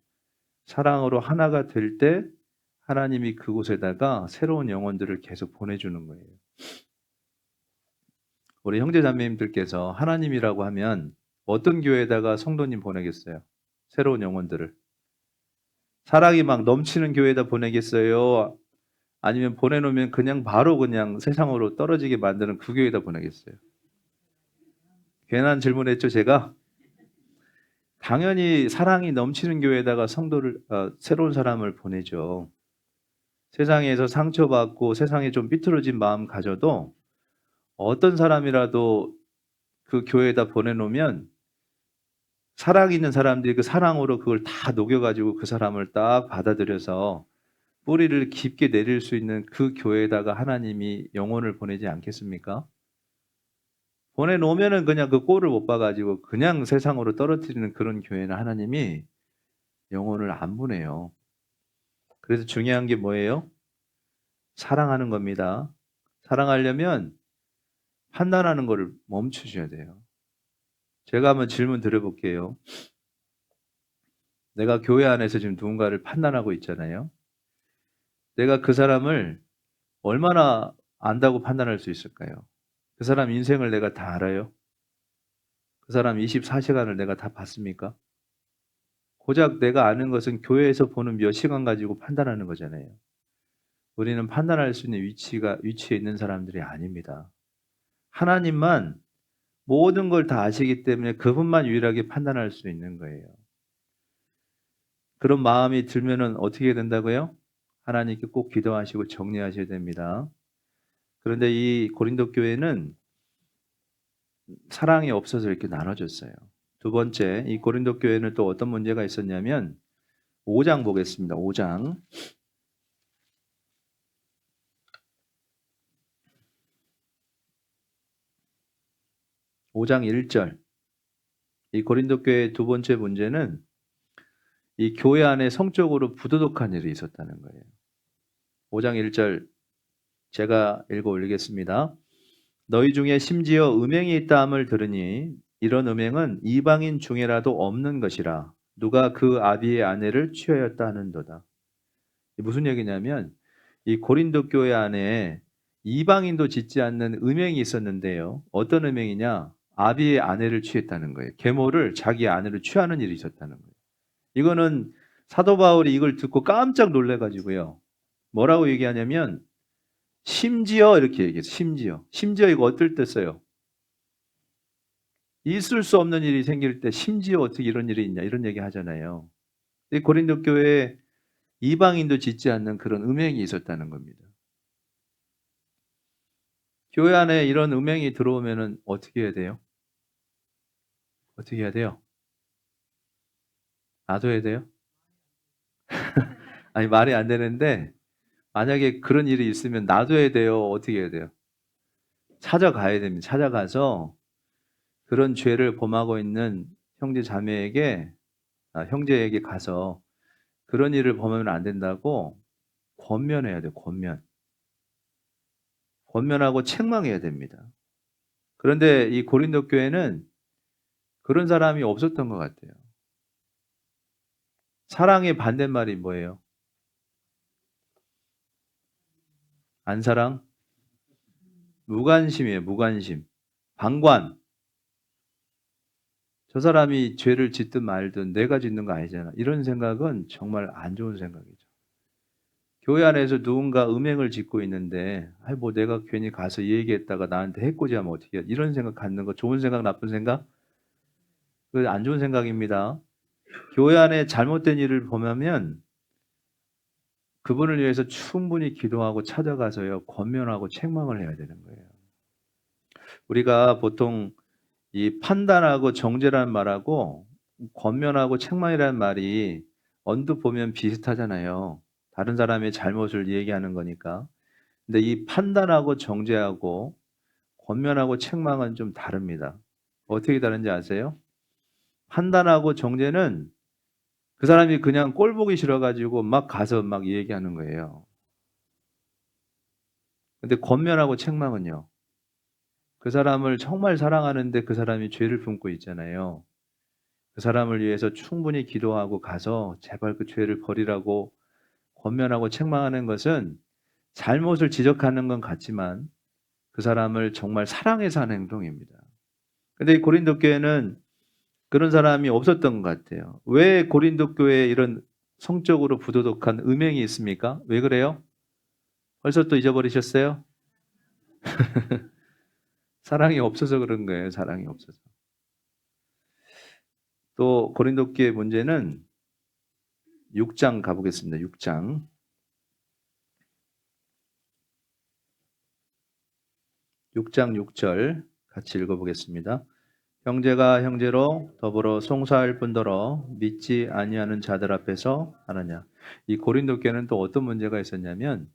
사랑으로 하나가 될 때 하나님이 그곳에다가 새로운 영혼들을 계속 보내주는 거예요. 우리 형제자매님들께서 하나님이라고 하면 어떤 교회에다가 성도님 보내겠어요? 새로운 영혼들을. 사랑이 막 넘치는 교회에다 보내겠어요? 아니면 보내놓으면 그냥 바로 그냥 세상으로 떨어지게 만드는 그 교회에다 보내겠어요? 괜한 질문했죠, 제가? 당연히 사랑이 넘치는 교회에다가 새로운 사람을 보내죠. 세상에서 상처받고 세상에 좀 삐뚤어진 마음 가져도 어떤 사람이라도 그 교회에다 보내놓으면 사랑 있는 사람들이 그 사랑으로 그걸 다 녹여가지고 그 사람을 딱 받아들여서 뿌리를 깊게 내릴 수 있는 그 교회에다가 하나님이 영혼을 보내지 않겠습니까? 보내놓으면은 그냥 그 꼴을 못 봐가지고 그냥 세상으로 떨어뜨리는 그런 교회는 하나님이 영혼을 안 보내요. 그래서 중요한 게 뭐예요? 사랑하는 겁니다. 사랑하려면 판단하는 거를 멈추셔야 돼요. 제가 한번 질문 드려볼게요. 내가 교회 안에서 지금 누군가를 판단하고 있잖아요. 내가 그 사람을 얼마나 안다고 판단할 수 있을까요? 그 사람 인생을 내가 다 알아요? 그 사람 24시간을 내가 다 봤습니까? 고작 내가 아는 것은 교회에서 보는 몇 시간 가지고 판단하는 거잖아요. 우리는 판단할 수 있는 위치에 있는 사람들이 아닙니다. 하나님만 모든 걸 다 아시기 때문에 그분만 유일하게 판단할 수 있는 거예요. 그런 마음이 들면은 어떻게 된다고요? 하나님께 꼭 기도하시고 정리하셔야 됩니다. 그런데 이 고린도 교회는 사랑이 없어서 이렇게 나눠졌어요. 두 번째, 이 고린도 교회는 또 어떤 문제가 있었냐면 5장 보겠습니다. 5장. 5장 1절. 이 고린도 교회의 두 번째 문제는 이 교회 안에 성적으로 부도덕한 일이 있었다는 거예요. 5장 1절 제가 읽어 올리겠습니다. 너희 중에 심지어 음행이 있다함을 들으니 이런 음행은 이방인 중에라도 없는 것이라 누가 그 아비의 아내를 취하였다 하는도다. 무슨 얘기냐면 이 고린도 교회 안에 이방인도 짓지 않는 음행이 있었는데요. 어떤 음행이냐? 아비의 아내를 취했다는 거예요. 계모를 자기 아내를 취하는 일이 있었다는 거예요. 이거는 사도 바울이 이걸 듣고 깜짝 놀래가지고요. 뭐라고 얘기하냐면 심지어 이렇게 얘기해요. 심지어 이거 어떨 때 써요? 있을 수 없는 일이 생길 때 심지어 어떻게 이런 일이 있냐 이런 얘기 하잖아요. 이 고린도 교회에 이방인도 짓지 않는 그런 음행이 있었다는 겁니다. 교회 안에 이런 음행이 들어오면은 어떻게 해야 돼요? 어떻게 해야 돼요? 놔둬야 돼요? 아니 말이 안 되는데 만약에 그런 일이 있으면 놔둬야 돼요? 어떻게 해야 돼요? 찾아가야 됩니다. 찾아가서 그런 죄를 범하고 있는 형제 자매에게 형제에게 가서 그런 일을 범하면 안 된다고 권면해야 돼요. 권면하고 책망해야 됩니다. 그런데 이 고린도 교회는 그런 사람이 없었던 것 같아요. 사랑의 반대말이 뭐예요? 안사랑? 무관심이에요. 무관심. 방관. 저 사람이 죄를 짓든 말든 내가 짓는 거 아니잖아. 이런 생각은 정말 안 좋은 생각이죠. 교회 안에서 누군가 음행을 짓고 있는데 뭐 내가 괜히 가서 얘기했다가 나한테 해코지하면 어떻게 해. 이런 생각 갖는 거 좋은 생각 나쁜 생각? 그 안 좋은 생각입니다. 교회 안에 잘못된 일을 범하면 그분을 위해서 충분히 기도하고 찾아가서요. 권면하고 책망을 해야 되는 거예요. 우리가 보통 이 판단하고 정죄라는 말하고 권면하고 책망이라는 말이 언뜻 보면 비슷하잖아요. 다른 사람의 잘못을 얘기하는 거니까. 근데 이 판단하고 정죄하고 권면하고 책망은 좀 다릅니다. 어떻게 다른지 아세요? 판단하고 정죄는 그 사람이 그냥 꼴 보기 싫어가지고 막 가서 막 얘기하는 거예요. 근데 권면하고 책망은요. 그 사람을 정말 사랑하는데 그 사람이 죄를 품고 있잖아요. 그 사람을 위해서 충분히 기도하고 가서 제발 그 죄를 버리라고 권면하고 책망하는 것은 잘못을 지적하는 건 같지만 그 사람을 정말 사랑해서 하는 행동입니다. 근데 이 고린도 교회는 그런 사람이 없었던 것 같아요. 왜 고린도 교회에 이런 성적으로 부도덕한 음행이 있습니까? 왜 그래요? 벌써 또 잊어버리셨어요? 사랑이 없어서 그런 거예요. 사랑이 없어서. 또 고린도 교회 문제는 6장 가보겠습니다. 6장. 6장 6절 같이 읽어보겠습니다. 형제가 형제로 더불어 송사할 뿐더러 믿지 아니하는 자들 앞에서 하느냐. 이 고린도 교회는 또 어떤 문제가 있었냐면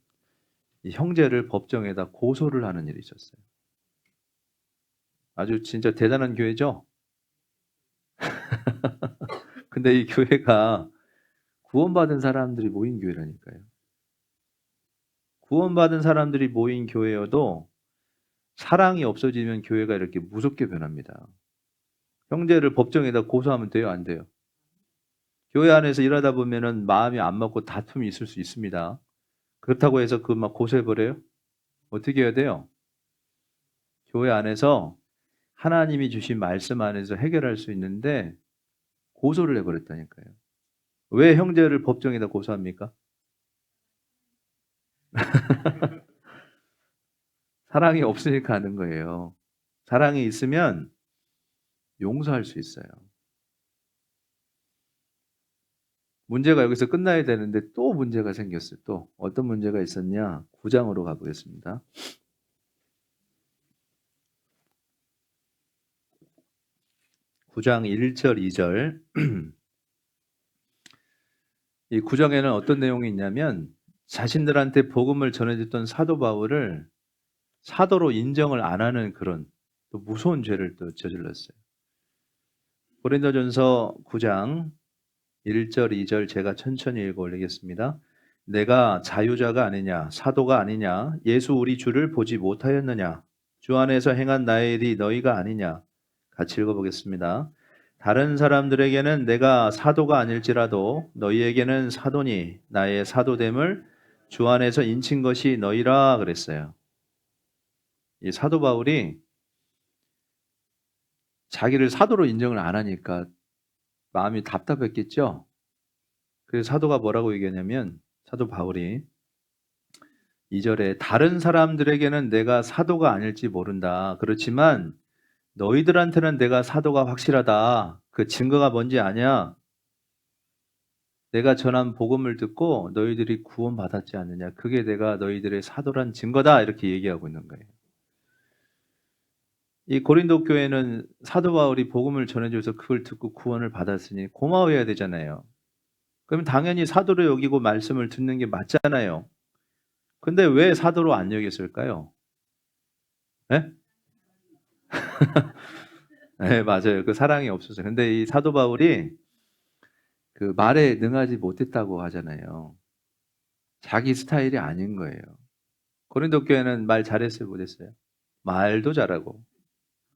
이 형제를 법정에다 고소를 하는 일이 있었어요. 아주 진짜 대단한 교회죠. 근데 이 교회가 구원받은 사람들이 모인 교회라니까요. 구원받은 사람들이 모인 교회여도 사랑이 없어지면 교회가 이렇게 무섭게 변합니다. 형제를 법정에다 고소하면 돼요, 안 돼요? 교회 안에서 일하다 보면은 마음이 안 맞고 다툼이 있을 수 있습니다. 그렇다고 해서 그 막 고소해버려요? 어떻게 해야 돼요? 교회 안에서 하나님이 주신 말씀 안에서 해결할 수 있는데 고소를 해버렸다니까요. 왜 형제를 법정에다 고소합니까? 사랑이 없으니까 하는 거예요. 사랑이 있으면 용서할 수 있어요. 문제가 여기서 끝나야 되는데 또 문제가 생겼어요. 또 어떤 문제가 있었냐? 9장으로 가보겠습니다. 9장 1절, 2절. 이 9장에는 어떤 내용이 있냐면 자신들한테 복음을 전해줬던 사도 바울을 사도로 인정을 안 하는 그런 또 무서운 죄를 또 저질렀어요. 고린도전서 9장 1절, 2절 제가 천천히 읽어 올리겠습니다. 내가 자유자가 아니냐, 사도가 아니냐, 예수 우리 주를 보지 못하였느냐, 주 안에서 행한 나의 일이 너희가 아니냐. 같이 읽어보겠습니다. 다른 사람들에게는 내가 사도가 아닐지라도 너희에게는 사도니 나의 사도됨을 주 안에서 인친 것이 너희라 그랬어요. 이 사도 바울이 자기를 사도로 인정을 안 하니까 마음이 답답했겠죠. 그래서 사도가 뭐라고 얘기하냐면 사도 바울이 2절에 다른 사람들에게는 내가 사도가 아닐지 모른다. 그렇지만 너희들한테는 내가 사도가 확실하다. 그 증거가 뭔지 아냐? 내가 전한 복음을 듣고 너희들이 구원받았지 않느냐. 그게 내가 너희들의 사도란 증거다. 이렇게 얘기하고 있는 거예요. 이 고린도 교회는 사도 바울이 복음을 전해줘서 그걸 듣고 구원을 받았으니 고마워해야 되잖아요. 그럼 당연히 사도로 여기고 말씀을 듣는 게 맞잖아요. 근데 왜 사도로 안 여겼을까요? 네? 네, 맞아요. 그 사랑이 없어서. 근데 이 사도 바울이 그 말에 능하지 못했다고 하잖아요. 자기 스타일이 아닌 거예요. 고린도 교회는 말 잘했어요, 못했어요? 말도 잘하고,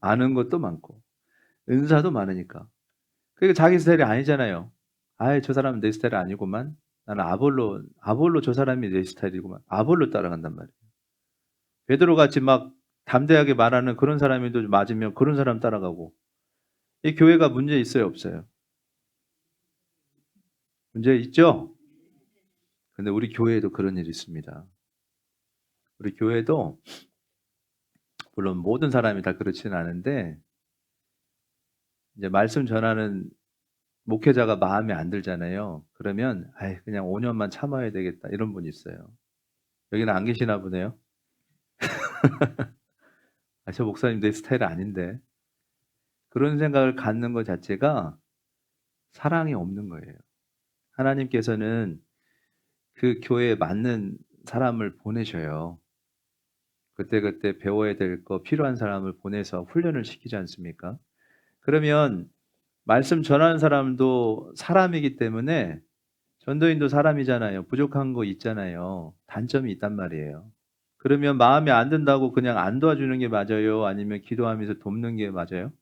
아는 것도 많고, 은사도 많으니까. 그러니까 자기 스타일이 아니잖아요. 아예 저 사람은 내 스타일 아니구만. 나는 아볼로 저 사람이 내 스타일이구만. 아볼로 따라간단 말이에요. 베드로 같이 막 담대하게 말하는 그런 사람이도 맞으면 그런 사람 따라가고. 이 교회가 문제 있어요, 없어요? 문제 있죠? 근데 우리 교회에도 그런 일이 있습니다. 우리 교회도 물론 모든 사람이 다 그렇지는 않은데 이제 말씀 전하는 목회자가 마음에 안 들잖아요. 그러면 아이 그냥 5년만 참아야 되겠다 이런 분이 있어요. 여기는 안 계시나 보네요. 아, 저 목사님 내 스타일 아닌데. 그런 생각을 갖는 것 자체가 사랑이 없는 거예요. 하나님께서는 그 교회에 맞는 사람을 보내셔요. 그때그때 배워야 될 거 필요한 사람을 보내서 훈련을 시키지 않습니까? 그러면 말씀 전하는 사람도 사람이기 때문에 전도인도 사람이잖아요. 부족한 거 있잖아요. 단점이 있단 말이에요. 그러면 마음에 안 든다고 그냥 안 도와주는 게 맞아요? 아니면 기도하면서 돕는 게 맞아요?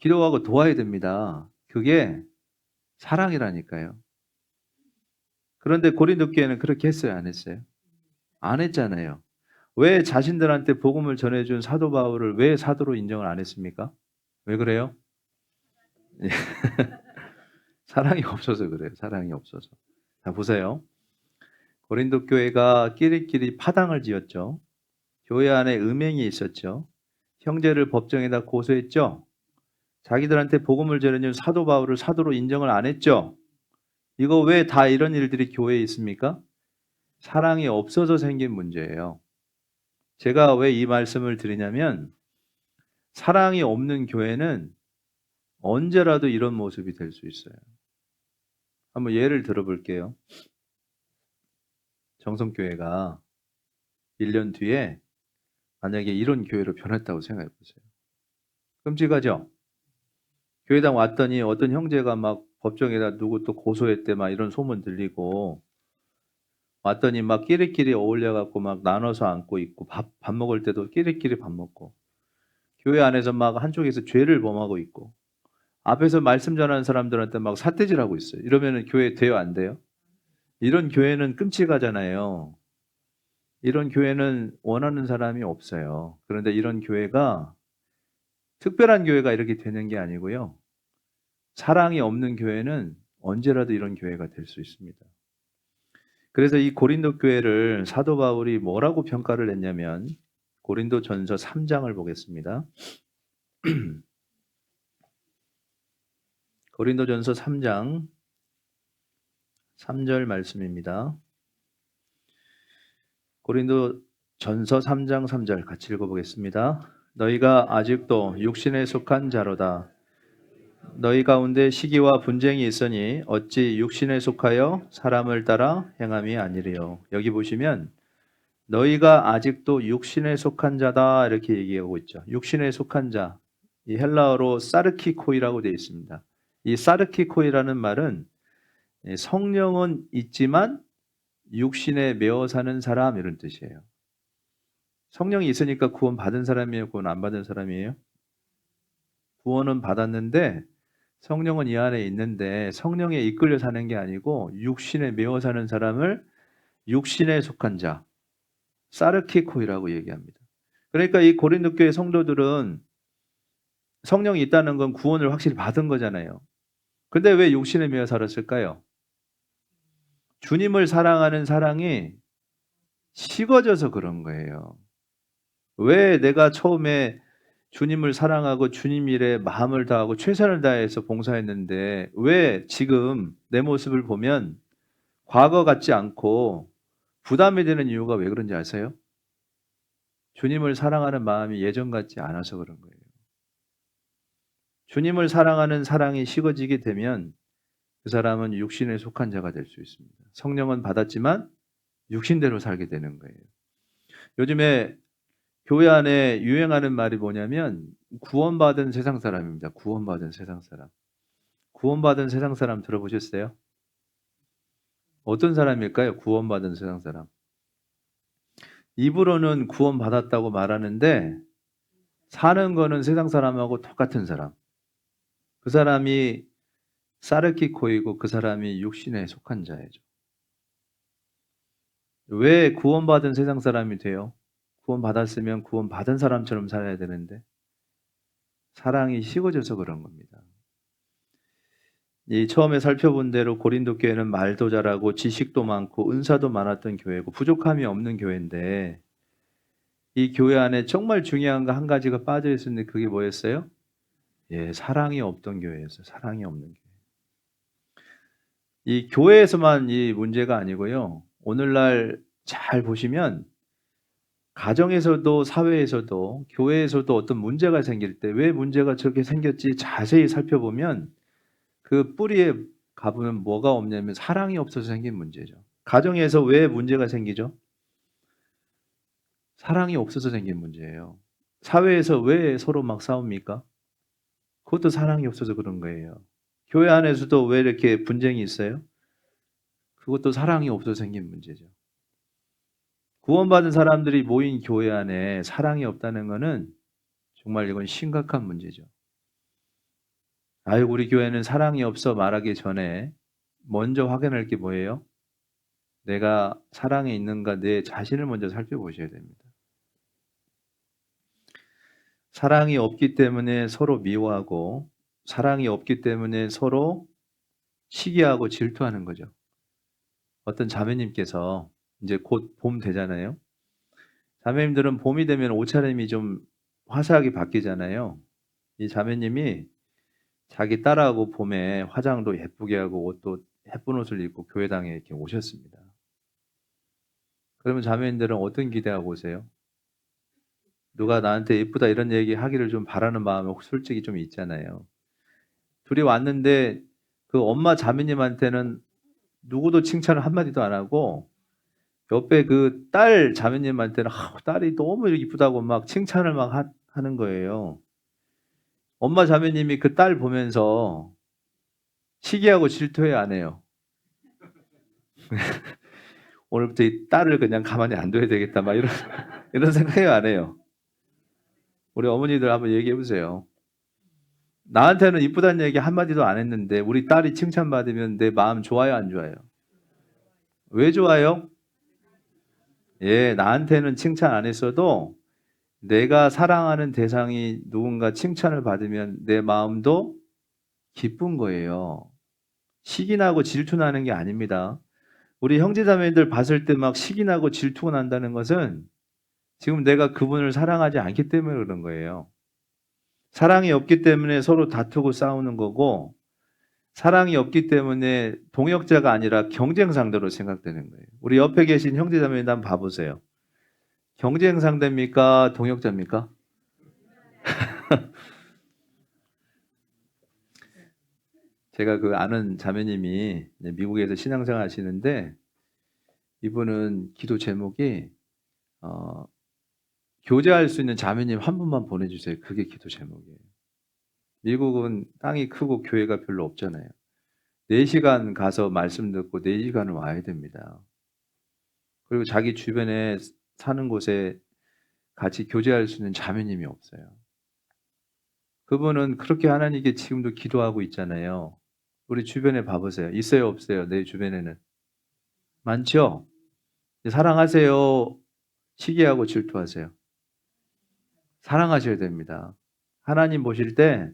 기도하고 도와야 됩니다. 그게 사랑이라니까요. 그런데 고린도 교회는 그렇게 했어요? 안 했어요? 안 했잖아요. 왜 자신들한테 복음을 전해준 사도 바울을 왜 사도로 인정을 안 했습니까? 왜 그래요? 사랑이 없어서 그래요. 사랑이 없어서. 자, 보세요. 고린도 교회가 끼리끼리 파당을 지었죠. 교회 안에 음행이 있었죠. 형제를 법정에다 고소했죠. 자기들한테 복음을 전해준 사도 바울을 사도로 인정을 안 했죠. 이거 왜 다 이런 일들이 교회에 있습니까? 사랑이 없어서 생긴 문제예요. 제가 왜 이 말씀을 드리냐면 사랑이 없는 교회는 언제라도 이런 모습이 될 수 있어요. 한번 예를 들어볼게요. 정성교회가 1년 뒤에 만약에 이런 교회로 변했다고 생각해 보세요. 끔찍하죠? 교회당 왔더니 어떤 형제가 막 법정에다 누구 또 고소했대 막 이런 소문 들리고 왔더니 막 끼리끼리 어울려갖고 막 나눠서 앉고 있고 밥 먹을 때도 끼리끼리 밥 먹고 교회 안에서 막 한쪽에서 죄를 범하고 있고 앞에서 말씀 전하는 사람들한테 막 삿대질하고 있어요. 이러면 교회 돼요, 안 돼요? 이런 교회는 끔찍하잖아요. 이런 교회는 원하는 사람이 없어요. 그런데 이런 교회가 특별한 교회가 이렇게 되는 게 아니고요. 사랑이 없는 교회는 언제라도 이런 교회가 될 수 있습니다. 그래서 이 고린도 교회를 사도 바울이 뭐라고 평가를 했냐면 고린도전서 3장을 보겠습니다. 고린도전서 3장 3절 말씀입니다. 고린도전서 3장 3절 같이 읽어보겠습니다. 너희가 아직도 육신에 속한 자로다. 너희 가운데 시기와 분쟁이 있으니 어찌 육신에 속하여 사람을 따라 행함이 아니래요. 여기 보시면 너희가 아직도 육신에 속한 자다 이렇게 얘기하고 있죠. 육신에 속한 자, 이 헬라어로 사르키코이라고 되어 있습니다. 이 사르키코이라는 말은 성령은 있지만 육신에 매어 사는 사람 이런 뜻이에요. 성령이 있으니까 구원 받은 사람이에요? 구원 안 받은 사람이에요? 구원은 받았는데 성령은 이 안에 있는데 성령에 이끌려 사는 게 아니고 육신에 매어 사는 사람을 육신에 속한 자, 사르키코이라고 얘기합니다. 그러니까 이 고린도 교회 성도들은 성령이 있다는 건 구원을 확실히 받은 거잖아요. 근데 왜 육신에 매어 살았을까요? 주님을 사랑하는 사랑이 식어져서 그런 거예요. 왜 내가 처음에 주님을 사랑하고 주님 일에 마음을 다하고 최선을 다해서 봉사했는데 왜 지금 내 모습을 보면 과거 같지 않고 부담이 되는 이유가 왜 그런지 아세요? 주님을 사랑하는 마음이 예전 같지 않아서 그런 거예요. 주님을 사랑하는 사랑이 식어지게 되면 그 사람은 육신에 속한 자가 될 수 있습니다. 성령은 받았지만 육신대로 살게 되는 거예요. 요즘에 교회 안에 유행하는 말이 뭐냐면 구원받은 세상 사람입니다. 구원받은 세상 사람. 구원받은 세상 사람 들어보셨어요? 어떤 사람일까요? 구원받은 세상 사람. 입으로는 구원받았다고 말하는데 사는 거는 세상 사람하고 똑같은 사람. 그 사람이 사르키코이고 그 사람이 육신에 속한 자예요. 왜 구원받은 세상 사람이 돼요? 구원받았으면 구원받은 사람처럼 살아야 되는데 사랑이 식어져서 그런 겁니다. 이 처음에 살펴본 대로 고린도 교회는 말도 잘하고 지식도 많고 은사도 많았던 교회고 부족함이 없는 교회인데 이 교회 안에 정말 중요한 거 한 가지가 빠져 있었는데 그게 뭐였어요? 예, 사랑이 없던 교회였어요. 사랑이 없는 교회. 이 교회에서만 이 문제가 아니고요. 오늘날 잘 보시면 가정에서도 사회에서도 교회에서도 어떤 문제가 생길 때 왜 문제가 저렇게 생겼지 자세히 살펴보면 그 뿌리에 가보면 뭐가 없냐면 사랑이 없어서 생긴 문제죠. 가정에서 왜 문제가 생기죠? 사랑이 없어서 생긴 문제예요. 사회에서 왜 서로 막 싸웁니까? 그것도 사랑이 없어서 그런 거예요. 교회 안에서도 왜 이렇게 분쟁이 있어요? 그것도 사랑이 없어서 생긴 문제죠. 구원받은 사람들이 모인 교회 안에 사랑이 없다는 것은 정말 이건 심각한 문제죠. 아유, 우리 교회는 사랑이 없어 말하기 전에 먼저 확인할 게 뭐예요? 내가 사랑에 있는가 내 자신을 먼저 살펴보셔야 됩니다. 사랑이 없기 때문에 서로 미워하고 사랑이 없기 때문에 서로 시기하고 질투하는 거죠. 어떤 자매님께서 이제 곧 봄 되잖아요. 자매님들은 봄이 되면 옷차림이 좀 화사하게 바뀌잖아요. 이 자매님이 자기 딸하고 봄에 화장도 예쁘게 하고 옷도 예쁜 옷을 입고 교회당에 이렇게 오셨습니다. 그러면 자매님들은 어떤 기대하고 오세요? 누가 나한테 예쁘다 이런 얘기 하기를 좀 바라는 마음이 솔직히 좀 있잖아요. 둘이 왔는데 그 엄마 자매님한테는 누구도 칭찬을 한마디도 안 하고 옆에 그 딸 자매님한테는 딸이 너무 이쁘다고 막 칭찬을 막 하는 거예요. 엄마 자매님이 그 딸 보면서 시기하고 질투해요, 안 해요? 오늘부터 이 딸을 그냥 가만히 안 둬야 되겠다, 막 이런 생각해요, 안 해요? 우리 어머니들 한번 얘기해 보세요. 나한테는 이쁘다는 얘기 한마디도 안 했는데 우리 딸이 칭찬받으면 내 마음 좋아요, 안 좋아요? 왜 좋아요? 예, 나한테는 칭찬 안 했어도 내가 사랑하는 대상이 누군가 칭찬을 받으면 내 마음도 기쁜 거예요. 시기 나고 질투 나는 게 아닙니다. 우리 형제자매들 봤을 때 막 시기 나고 질투가 난다는 것은 지금 내가 그분을 사랑하지 않기 때문에 그런 거예요. 사랑이 없기 때문에 서로 다투고 싸우는 거고, 사랑이 없기 때문에 동역자가 아니라 경쟁 상대로 생각되는 거예요. 우리 옆에 계신 형제자매들 한번 봐보세요. 경쟁 상대입니까? 동역자입니까? 제가 그 아는 자매님이 미국에서 신앙생활 하시는데 이분은 기도 제목이 어, 교제할 수 있는 자매님 한 분만 보내주세요. 그게 기도 제목이에요. 미국은 땅이 크고 교회가 별로 없잖아요. 4시간 가서 말씀 듣고 4시간을 와야 됩니다. 그리고 자기 주변에 사는 곳에 같이 교제할 수 있는 자매님이 없어요. 그분은 그렇게 하나님께 지금도 기도하고 있잖아요. 우리 주변에 봐보세요. 있어요, 없어요? 내 주변에는. 많죠? 사랑하세요? 시기하고 질투하세요? 사랑하셔야 됩니다. 하나님 보실 때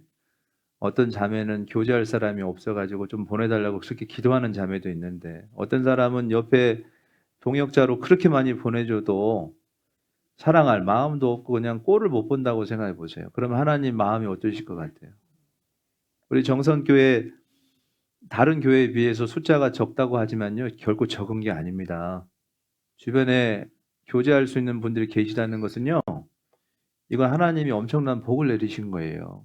어떤 자매는 교제할 사람이 없어가지고 좀 보내달라고 그렇게 기도하는 자매도 있는데 어떤 사람은 옆에 동역자로 그렇게 많이 보내줘도 사랑할 마음도 없고 그냥 꼴을 못 본다고 생각해 보세요. 그러면 하나님 마음이 어떠실 것 같아요? 우리 정선교회 다른 교회에 비해서 숫자가 적다고 하지만요. 결코 적은 게 아닙니다. 주변에 교제할 수 있는 분들이 계시다는 것은요. 이건 하나님이 엄청난 복을 내리신 거예요.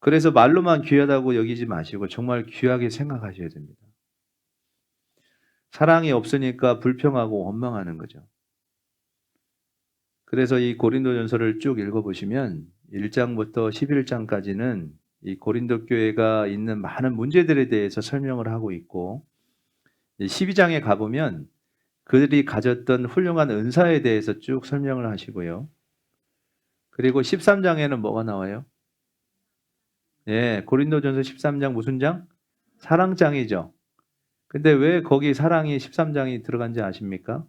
그래서 말로만 귀하다고 여기지 마시고 정말 귀하게 생각하셔야 됩니다. 사랑이 없으니까 불평하고 원망하는 거죠. 그래서 이 고린도전서를 쭉 읽어보시면 1장부터 11장까지는 이 고린도 교회가 있는 많은 문제들에 대해서 설명을 하고 있고 12장에 가보면 그들이 가졌던 훌륭한 은사에 대해서 쭉 설명을 하시고요. 그리고 13장에는 뭐가 나와요? 예, 고린도전서 13장 무슨 장? 사랑장이죠. 근데 왜 거기 사랑이 13장이 들어간지 아십니까?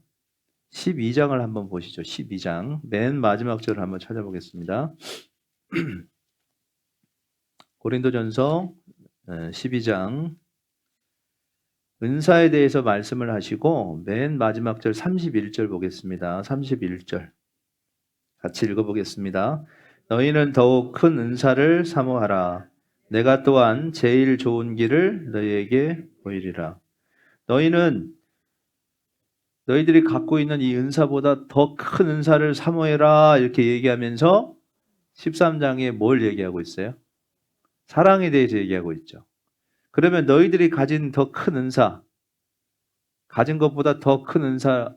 12장을 한번 보시죠. 12장. 맨 마지막 절을 한번 찾아보겠습니다. 고린도전서 12장. 은사에 대해서 말씀을 하시고 맨 마지막 절 31절 보겠습니다. 31절. 같이 읽어보겠습니다. 너희는 더욱 큰 은사를 사모하라. 내가 또한 제일 좋은 길을 너희에게 보이리라. 너희들이 갖고 있는 이 은사보다 더 큰 은사를 사모해라 이렇게 얘기하면서 13장에 뭘 얘기하고 있어요? 사랑에 대해서 얘기하고 있죠. 그러면 너희들이 가진 더 큰 은사, 가진 것보다 더 큰 은사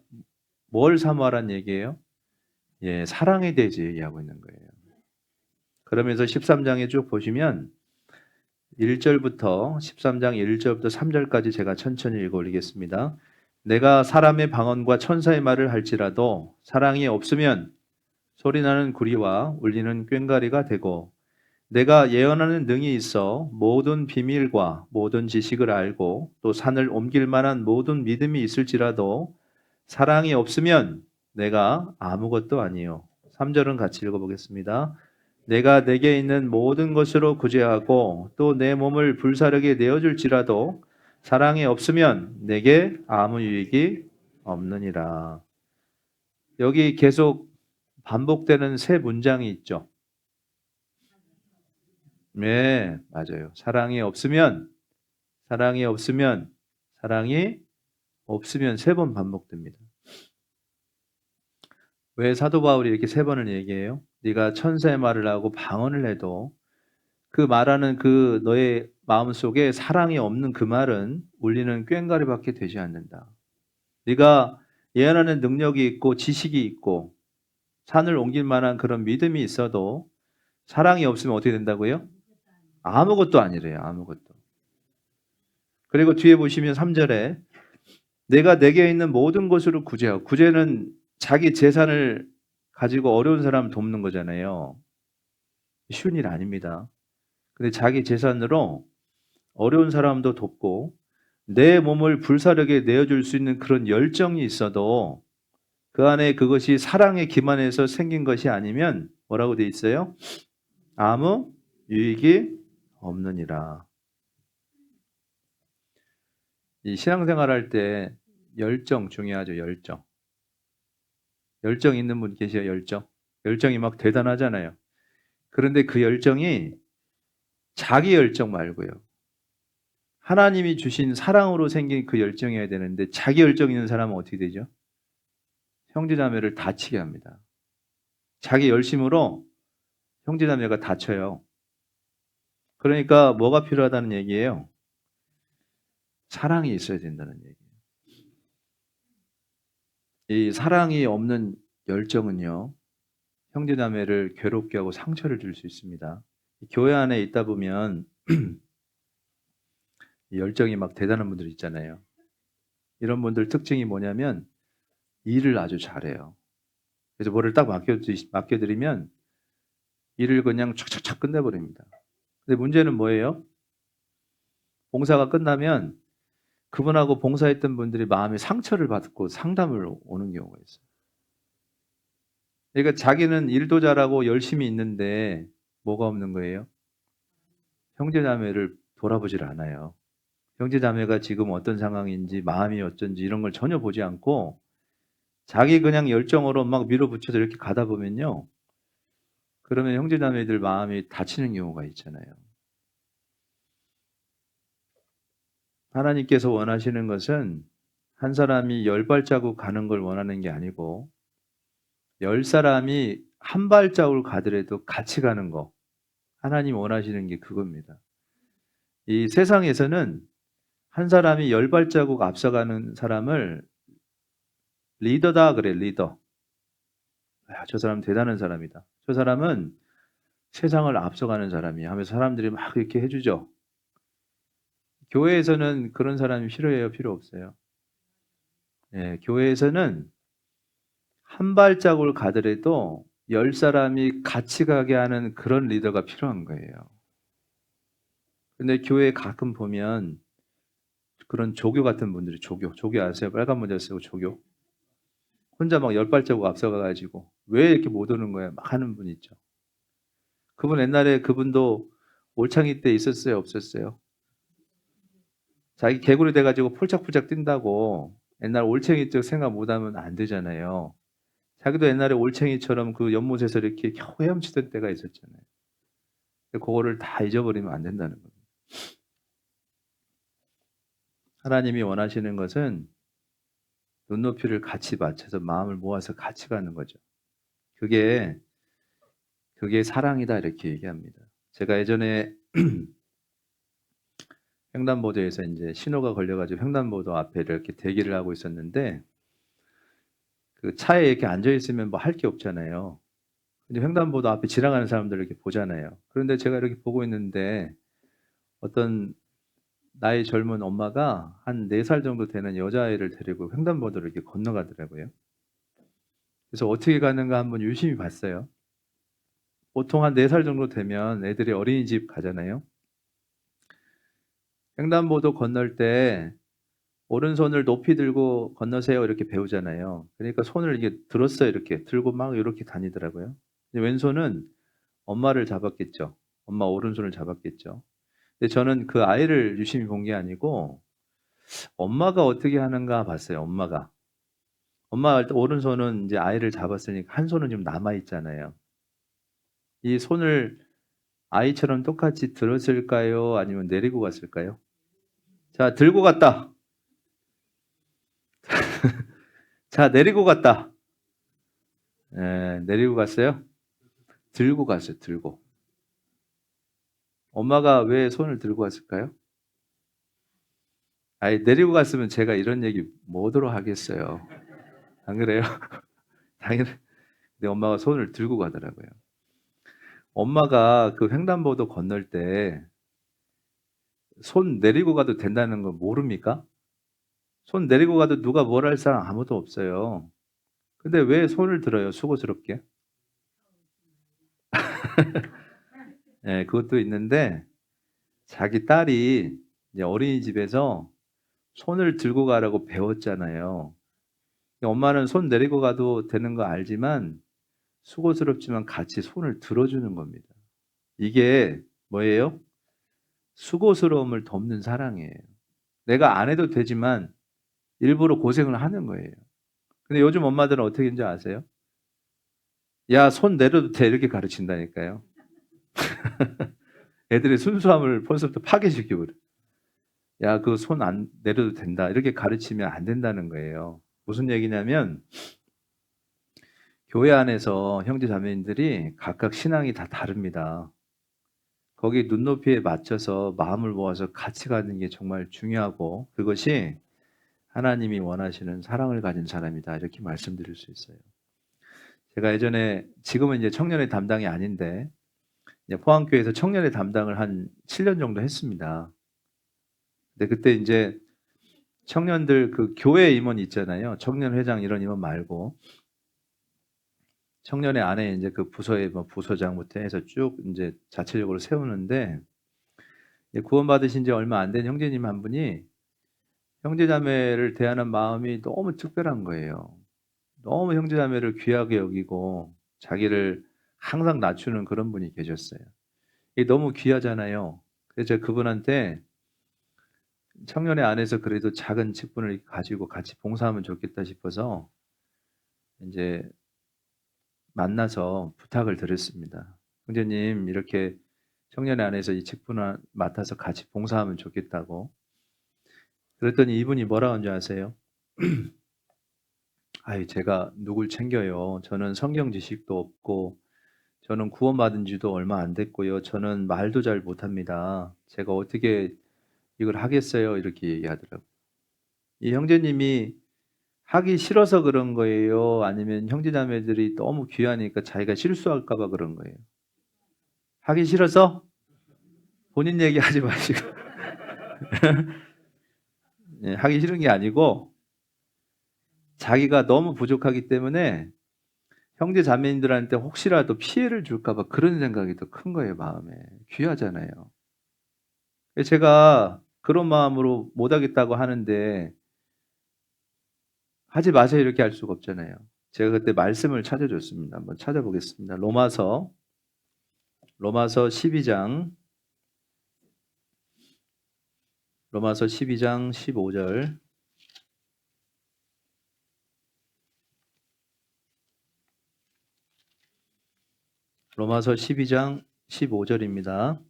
뭘 사모하라는 얘기예요? 예, 사랑에 대해서 얘기하고 있는 거예요. 그러면서 13장에 쭉 보시면 1절부터 13장 1절부터 3절까지 제가 천천히 읽어 올리겠습니다. 내가 사람의 방언과 천사의 말을 할지라도 사랑이 없으면 소리나는 구리와 울리는 꽹과리가 되고 내가 예언하는 능이 있어 모든 비밀과 모든 지식을 알고 또 산을 옮길 만한 모든 믿음이 있을지라도 사랑이 없으면 내가 아무것도 아니요. 3절은 같이 읽어보겠습니다. 내가 내게 있는 모든 것으로 구제하고 또 내 몸을 불사르게 내어줄지라도 사랑이 없으면 내게 아무 유익이 없느니라. 여기 계속 반복되는 세 문장이 있죠. 네, 맞아요. 사랑이 없으면, 사랑이 없으면, 사랑이 없으면 세 번 반복됩니다. 왜 사도 바울이 이렇게 세 번을 얘기해요? 네가 천사의 말을 하고 방언을 해도 그 말하는 그 너의 마음속에 사랑이 없는 그 말은 울리는 꽹과리밖에 되지 않는다. 네가 예언하는 능력이 있고 지식이 있고 산을 옮길 만한 그런 믿음이 있어도 사랑이 없으면 어떻게 된다고요? 아무것도 아니래요. 아무것도. 그리고 뒤에 보시면 3절에 내가 내게 있는 모든 것으로 구제하고, 구제는 자기 재산을 가지고 어려운 사람 돕는 거잖아요. 쉬운 일 아닙니다. 근데 자기 재산으로 어려운 사람도 돕고 내 몸을 불사르게 내어줄 수 있는 그런 열정이 있어도 그 안에 그것이 사랑에 기반해서 생긴 것이 아니면 뭐라고 돼 있어요? 아무 유익이 없느니라. 이 신앙생활 할 때 열정 중요하죠. 열정. 열정 있는 분 계세요. 열정. 열정이 막 대단하잖아요. 그런데 그 열정이 자기 열정 말고요. 하나님이 주신 사랑으로 생긴 그 열정이어야 되는데 자기 열정 있는 사람은 어떻게 되죠? 형제자매를 다치게 합니다. 자기 열심으로 형제자매가 다쳐요. 그러니까 뭐가 필요하다는 얘기예요? 사랑이 있어야 된다는 얘기예요. 이 사랑이 없는 열정은요, 형제자매를 괴롭게 하고 상처를 줄 수 있습니다. 교회 안에 있다 보면 열정이 막 대단한 분들 있잖아요. 이런 분들 특징이 뭐냐면 일을 아주 잘해요. 그래서 뭐를 딱 맡겨드리면 일을 그냥 촥촥촥 끝내버립니다. 근데 문제는 뭐예요? 봉사가 끝나면 그분하고 봉사했던 분들이 마음에 상처를 받고 상담을 오는 경우가 있어요. 그러니까 자기는 일도 잘하고 열심히 있는데 뭐가 없는 거예요? 형제자매를 돌아보질 않아요. 형제자매가 지금 어떤 상황인지 마음이 어쩐지 이런 걸 전혀 보지 않고 자기 그냥 열정으로 막 밀어붙여서 이렇게 가다 보면요. 그러면 형제자매들 마음이 다치는 경우가 있잖아요. 하나님께서 원하시는 것은 한 사람이 10발자국 가는 걸 원하는 게 아니고 10사람이 한 발자국을 가더라도 같이 가는 거. 하나님 원하시는 게 그겁니다. 이 세상에서는 한 사람이 10발자국 앞서가는 사람을 리더다 그래, 리더. 야, 저 사람 대단한 사람이다. 저 사람은 세상을 앞서가는 사람이야 하면서 사람들이 막 이렇게 해주죠. 교회에서는 그런 사람이 필요해요, 필요 없어요? 예, 교회에서는 한 발자국을 가더라도 10사람이 같이 가게 하는 그런 리더가 필요한 거예요. 근데 교회에 가끔 보면 그런 조교 같은 분들이 조교 아세요? 빨간 모자 쓰고 조교. 혼자 막 10발자국 앞서가가지고 왜 이렇게 못 오는 거야? 막 하는 분 있죠. 그분 옛날에 그분도 올챙이 때 있었어요? 없었어요? 자기 개구리 돼가지고 폴짝폴짝 뛴다고 옛날 올챙이 때 생각 못하면 안 되잖아요. 자기도 옛날에 올챙이처럼 그 연못에서 이렇게 겨우 헤엄치던 때가 있었잖아요. 그거를 다 잊어버리면 안 된다는 거예요. 하나님이 원하시는 것은 눈높이를 같이 맞춰서 마음을 모아서 같이 가는 거죠. 그게 사랑이다 이렇게 얘기합니다. 제가 예전에 횡단보도에서 이제 신호가 걸려가지고 횡단보도 앞에 이렇게 대기를 하고 있었는데 그 차에 이렇게 앉아 있으면 뭐 할 게 없잖아요. 근데 횡단보도 앞에 지나가는 사람들 이렇게 보잖아요. 그런데 제가 이렇게 보고 있는데 어떤 나이 젊은 엄마가 한 4살 정도 되는 여자아이를 데리고 횡단보도를 이렇게 건너가더라고요. 그래서 어떻게 가는가 한번 유심히 봤어요. 보통 한 4살 정도 되면 애들이 어린이집 가잖아요. 횡단보도 건널 때 오른손을 높이 들고 건너세요 이렇게 배우잖아요. 그러니까 손을 이렇게 들었어요. 이렇게 들고 막 이렇게 다니더라고요. 왼손은 엄마를 잡았겠죠. 엄마 오른손을 잡았겠죠. 근데 저는 그 아이를 유심히 본 게 아니고 엄마가 어떻게 하는가 봤어요. 엄마 오른손은 이제 아이를 잡았으니까 한 손은 좀 남아 있잖아요. 이 손을 아이처럼 똑같이 들었을까요? 아니면 내리고 갔을까요? 자, 들고 갔다. 자, 내리고 갔다. 내리고 갔어요? 들고 갔어요. 들고. 엄마가 왜 손을 들고 갔을까요? 아이, 내리고 갔으면 제가 이런 얘기 뭐더러 하겠어요. 안 그래요? 당연히. 근데 엄마가 손을 들고 가더라고요. 엄마가 그 횡단보도 건널 때 손 내리고 가도 된다는 거 모릅니까? 손 내리고 가도 누가 뭘 할 사람 아무도 없어요. 근데 왜 손을 들어요? 수고스럽게. 그것도 있는데 자기 딸이 이제 어린이집에서 손을 들고 가라고 배웠잖아요. 엄마는 손 내리고 가도 되는 거 알지만 수고스럽지만 같이 손을 들어주는 겁니다. 이게 뭐예요? 수고스러움을 돕는 사랑이에요. 내가 안 해도 되지만 일부러 고생을 하는 거예요. 근데 요즘 엄마들은 어떻게 하는지 아세요? 야, 손 내려도 돼. 이렇게 가르친다니까요. 애들의 순수함을 벌써부터 파괴시키고 그래. 야, 그 손 안 내려도 된다. 이렇게 가르치면 안 된다는 거예요. 무슨 얘기냐면 교회 안에서 형제 자매님들이 각각 신앙이 다 다릅니다. 거기 눈높이에 맞춰서 마음을 모아서 같이 가는 게 정말 중요하고 그것이 하나님이 원하시는 사랑을 가진 사람이다. 이렇게 말씀드릴 수 있어요. 제가 예전에 지금은 이제 청년의 담당이 아닌데 이제 포항교회에서 청년의 담당을 한 7년 정도 했습니다. 근데 그때 이제 청년들 그 교회 임원 있잖아요. 청년회장 이런 임원 말고 청년회 안에 이제 그 부서의 뭐 부서장부터 해서 쭉 이제 자체적으로 세우는데 구원받으신 지 얼마 안 된 형제님 한 분이 형제자매를 대하는 마음이 너무 특별한 거예요. 너무 형제자매를 귀하게 여기고 자기를 항상 낮추는 그런 분이 계셨어요. 이게 너무 귀하잖아요. 그래서 제가 그분한테 청년회 안에서 그래도 작은 직분을 가지고 같이 봉사하면 좋겠다 싶어서 이제 만나서 부탁을 드렸습니다. 형제님, 이렇게 청년회 안에서 이 직분을 맡아서 같이 봉사하면 좋겠다고. 그랬더니 이분이 뭐라고 한줄 아세요? 아유, 제가 누굴 챙겨요. 저는 성경 지식도 없고, 저는 구원받은 지도 얼마 안 됐고요. 저는 말도 잘 못합니다. 제가 어떻게 이걸 하겠어요? 이렇게 얘기하더라고요. 이 형제님이 하기 싫어서 그런 거예요? 아니면 형제자매들이 너무 귀하니까 자기가 실수할까 봐 그런 거예요? 하기 싫어서? 본인 얘기하지 마시고. 하기 싫은 게 아니고 자기가 너무 부족하기 때문에 형제 자매님들한테 혹시라도 피해를 줄까 봐 그런 생각이 더 큰 거예요, 마음에. 귀하잖아요. 제가 그런 마음으로 못 하겠다고 하는데 하지 마세요 이렇게 할 수가 없잖아요. 제가 그때 말씀을 찾아줬습니다. 한번 찾아보겠습니다. 로마서 12장 로마서 12장 15절 로마서 12장 15절입니다.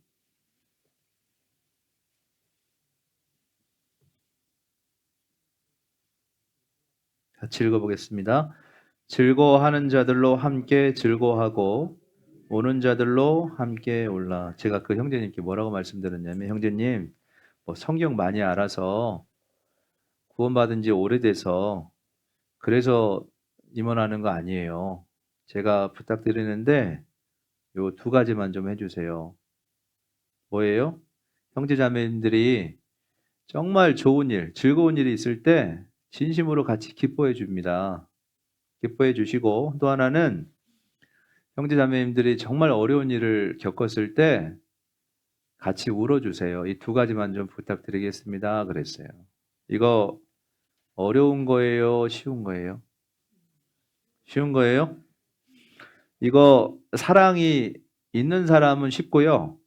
같이 읽어보겠습니다. 즐거워하는 자들로 함께 즐거워하고 오는 자들로 함께 올라. 제가 그 형제님께 뭐라고 말씀드렸냐면 형제님 뭐 성경 많이 알아서 구원받은 지 오래돼서 그래서 임원하는 거 아니에요. 제가 부탁드리는데 요 두 가지만 좀 해주세요. 뭐예요? 형제자매님들이 정말 좋은 일, 즐거운 일이 있을 때 진심으로 같이 기뻐해 줍니다. 기뻐해 주시고 또 하나는 형제자매님들이 정말 어려운 일을 겪었을 때 같이 울어주세요. 이 두 가지만 좀 부탁드리겠습니다. 그랬어요. 이거 어려운 거예요? 쉬운 거예요? 쉬운 거예요? 이거 사랑이 있는 사람은 쉽고요.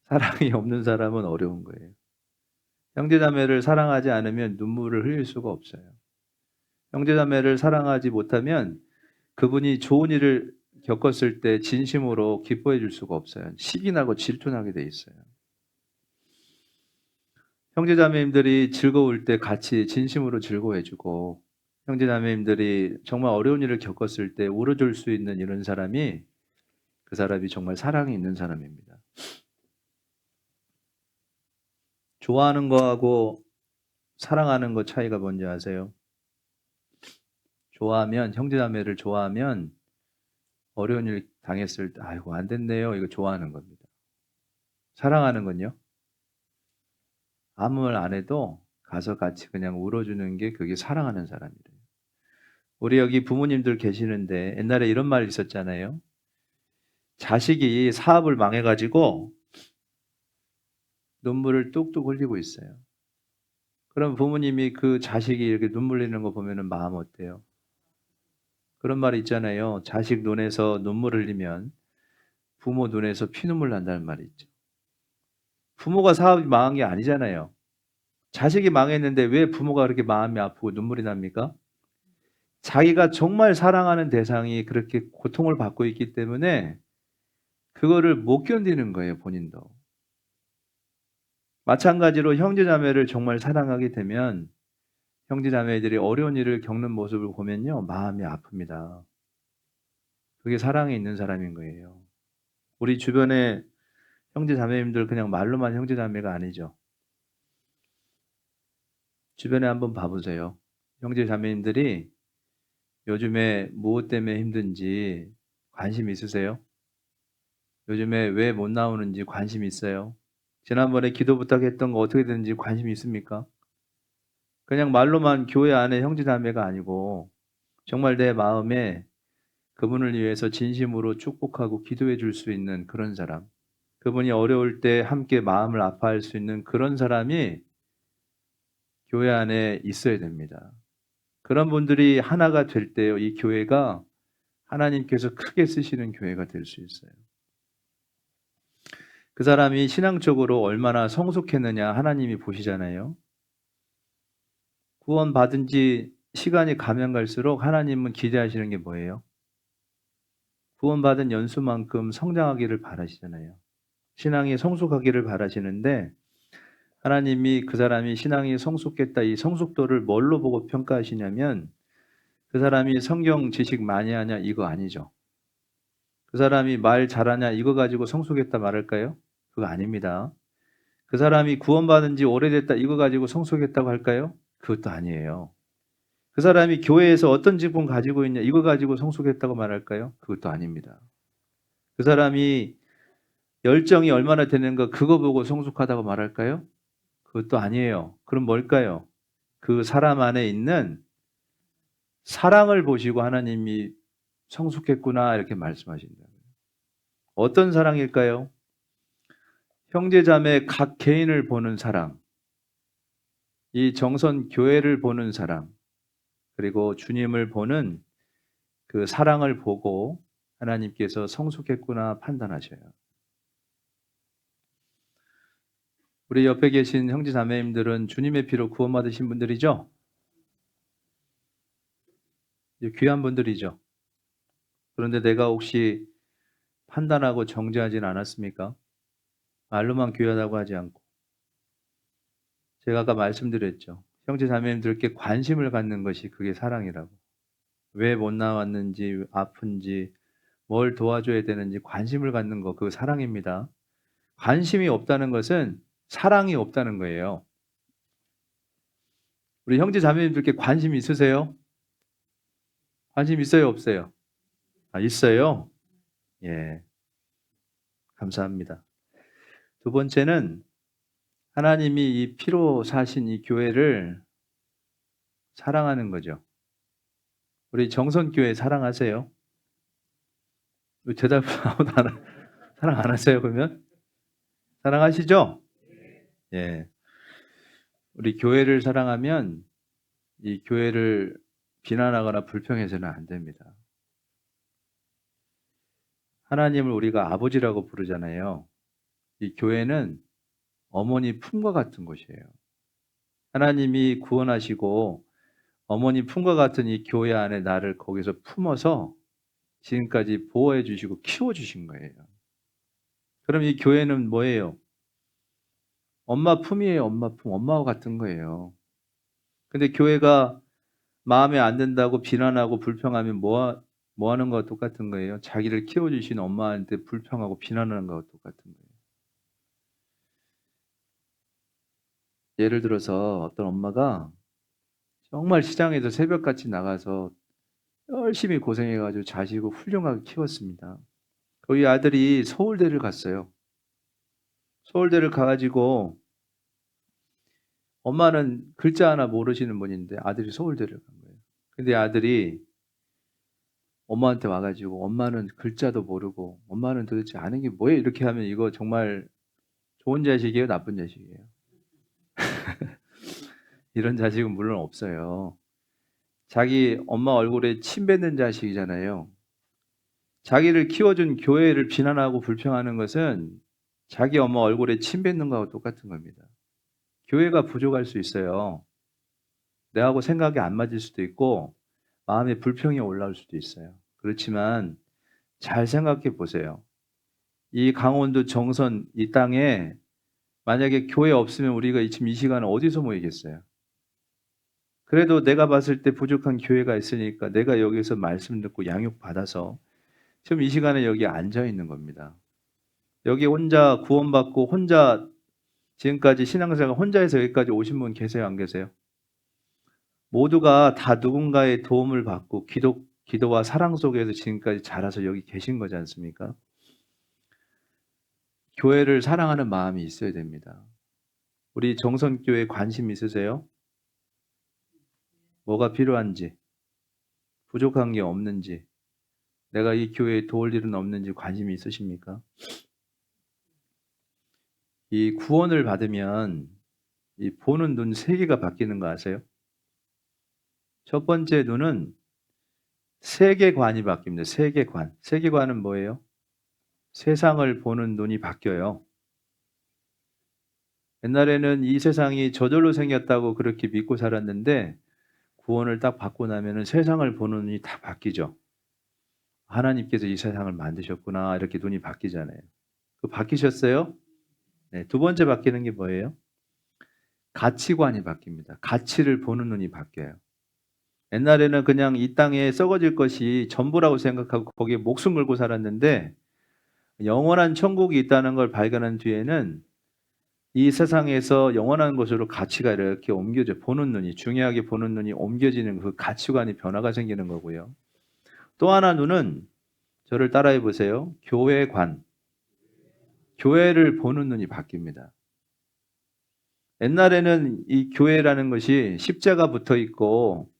사랑이 없는 사람은 어려운 거예요. 형제자매를 사랑하지 않으면 눈물을 흘릴 수가 없어요. 형제자매를 사랑하지 못하면 그분이 좋은 일을 겪었을 때 진심으로 기뻐해 줄 수가 없어요. 시기 나고 질투나게 돼 있어요. 형제자매님들이 즐거울 때 같이 진심으로 즐거워해 주고, 형제자매님들이 정말 어려운 일을 겪었을 때 울어줄 수 있는 이런 사람이, 그 사람이 정말 사랑이 있는 사람입니다. 좋아하는 거하고 사랑하는 거 차이가 뭔지 아세요? 좋아하면, 형제자매를 좋아하면 어려운 일 당했을 때 아이고 안 됐네요, 이거 좋아하는 겁니다. 사랑하는 건요, 아무 말 안 해도 가서 같이 그냥 울어주는 게 그게 사랑하는 사람이래요. 우리 여기 부모님들 계시는데 옛날에 이런 말 있었잖아요. 자식이 사업을 망해가지고 눈물을 뚝뚝 흘리고 있어요. 그럼 부모님이 그 자식이 이렇게 눈물 흘리는 거 보면은 마음 어때요? 그런 말이 있잖아요. 자식 눈에서 눈물 흘리면 부모 눈에서 피눈물 난다는 말이 있죠. 부모가 사업이 망한 게 아니잖아요. 자식이 망했는데 왜 부모가 그렇게 마음이 아프고 눈물이 납니까? 자기가 정말 사랑하는 대상이 그렇게 고통을 받고 있기 때문에 그거를 못 견디는 거예요, 본인도. 마찬가지로 형제자매를 정말 사랑하게 되면 형제자매들이 어려운 일을 겪는 모습을 보면요, 마음이 아픕니다. 그게 사랑이 있는 사람인 거예요. 우리 주변에 형제자매님들 그냥 말로만 형제자매가 아니죠. 주변에 한번 봐보세요. 형제자매님들이 요즘에 무엇 때문에 힘든지 관심 있으세요? 요즘에 왜 못 나오는지 관심 있어요? 지난번에 기도 부탁했던 거 어떻게 되는지 관심 있습니까? 그냥 말로만 교회 안에 형제자매가 아니고 정말 내 마음에 그분을 위해서 진심으로 축복하고 기도해 줄 수 있는 그런 사람, 그분이 어려울 때 함께 마음을 아파할 수 있는 그런 사람이 교회 안에 있어야 됩니다. 그런 분들이 하나가 될 때요, 이 교회가 하나님께서 크게 쓰시는 교회가 될 수 있어요. 그 사람이 신앙적으로 얼마나 성숙했느냐 하나님이 보시잖아요. 구원받은 지 시간이 가면 갈수록 하나님은 기대하시는 게 뭐예요? 구원받은 연수만큼 성장하기를 바라시잖아요. 신앙이 성숙하기를 바라시는데 하나님이 그 사람이 신앙이 성숙했다, 이 성숙도를 뭘로 보고 평가하시냐면 그 사람이 성경 지식 많이 하냐 이거 아니죠. 그 사람이 말 잘하냐 이거 가지고 성숙했다 말할까요? 그거 아닙니다. 그 사람이 구원받은 지 오래됐다 이거 가지고 성숙했다고 할까요? 그것도 아니에요. 그 사람이 교회에서 어떤 직분 가지고 있냐 이거 가지고 성숙했다고 말할까요? 그것도 아닙니다. 그 사람이 열정이 얼마나 되는가 그거 보고 성숙하다고 말할까요? 그것도 아니에요. 그럼 뭘까요? 그 사람 안에 있는 사랑을 보시고 하나님이 성숙했구나 이렇게 말씀하신다. 어떤 사랑일까요? 형제자매 각 개인을 보는 사랑, 이 정선 교회를 보는 사랑, 그리고 주님을 보는 그 사랑을 보고 하나님께서 성숙했구나 판단하셔요. 우리 옆에 계신 형제자매님들은 주님의 피로 구원받으신 분들이죠? 귀한 분들이죠. 그런데 내가 혹시 판단하고 정죄하진 않았습니까? 말로만 귀하다고 하지 않고. 제가 아까 말씀드렸죠. 형제자매님들께 관심을 갖는 것이 그게 사랑이라고. 왜 못 나왔는지, 아픈지, 뭘 도와줘야 되는지 관심을 갖는 거, 그거 사랑입니다. 관심이 없다는 것은 사랑이 없다는 거예요. 우리 형제자매님들께 관심 있으세요? 관심 있어요, 없어요? 아, 있어요? 예, 감사합니다. 두 번째는 하나님이 이 피로 사신 이 교회를 사랑하는 거죠. 우리 정선교회 사랑하세요? 대답 아무도 사랑 안 하세요, 그러면? 사랑하시죠? 예. 우리 교회를 사랑하면 이 교회를 비난하거나 불평해서는 안 됩니다. 하나님을 우리가 아버지라고 부르잖아요. 이 교회는 어머니 품과 같은 곳이에요. 하나님이 구원하시고 어머니 품과 같은 이 교회 안에 나를 거기서 품어서 지금까지 보호해 주시고 키워 주신 거예요. 그럼 이 교회는 뭐예요? 엄마 품이에요. 엄마 품. 엄마와 같은 거예요. 근데 교회가 마음에 안 든다고 비난하고 불평하면 뭐 하는 거와 똑같은 거예요? 자기를 키워주신 엄마한테 불평하고 비난하는 거와 똑같은 거예요. 예를 들어서 어떤 엄마가 정말 시장에서 새벽같이 나가서 열심히 고생해가지고 자식을 훌륭하게 키웠습니다. 거기 아들이 서울대를 갔어요. 서울대를 가가지고 엄마는 글자 하나 모르시는 분인데 아들이 서울대를 간 거예요. 근데 아들이 엄마한테 와가지고 엄마는 글자도 모르고 엄마는 도대체 아는 게 뭐예요? 이렇게 하면 이거 정말 좋은 자식이에요? 나쁜 자식이에요? 이런 자식은 물론 없어요. 자기 엄마 얼굴에 침 뱉는 자식이잖아요. 자기를 키워준 교회를 비난하고 불평하는 것은 자기 엄마 얼굴에 침 뱉는 거하고 똑같은 겁니다. 교회가 부족할 수 있어요. 내하고 생각이 안 맞을 수도 있고 마음에 불평이 올라올 수도 있어요. 그렇지만 잘 생각해 보세요. 이 강원도 정선 이 땅에 만약에 교회 없으면 우리가 지금 이 시간에 어디서 모이겠어요? 그래도 내가 봤을 때 부족한 교회가 있으니까 내가 여기서 말씀 듣고 양육 받아서 지금 이 시간에 여기 앉아 있는 겁니다. 여기 혼자 구원받고 혼자 지금까지 신앙생활 혼자 해서 여기까지 오신 분 계세요? 안 계세요? 모두가 다 누군가의 도움을 받고 기도와 사랑 속에서 지금까지 자라서 여기 계신 거지 않습니까? 교회를 사랑하는 마음이 있어야 됩니다. 우리 정선교회 관심 있으세요? 뭐가 필요한지, 부족한 게 없는지, 내가 이 교회에 도울 일은 없는지 관심이 있으십니까? 이 구원을 받으면 이 보는 눈 세 개가 바뀌는 거 아세요? 첫 번째 눈은 세계관이 바뀝니다. 세계관. 세계관은 뭐예요? 세상을 보는 눈이 바뀌어요. 옛날에는 이 세상이 저절로 생겼다고 그렇게 믿고 살았는데 구원을 딱 받고 나면은 세상을 보는 눈이 다 바뀌죠. 하나님께서 이 세상을 만드셨구나 이렇게 눈이 바뀌잖아요. 그 바뀌셨어요? 네, 두 번째 바뀌는 게 뭐예요? 가치관이 바뀝니다. 가치를 보는 눈이 바뀌어요. 옛날에는 그냥 이 땅에 썩어질 것이 전부라고 생각하고 거기에 목숨 걸고 살았는데 영원한 천국이 있다는 걸 발견한 뒤에는 이 세상에서 영원한 것으로 가치가 이렇게 옮겨져 보는 눈이 중요하게 보는 눈이 옮겨지는 그 가치관이 변화가 생기는 거고요. 또 하나 눈은 저를 따라해 보세요. 교회관. 교회를 보는 눈이 바뀝니다. 옛날에는 이 교회라는 것이 십자가 붙어 있고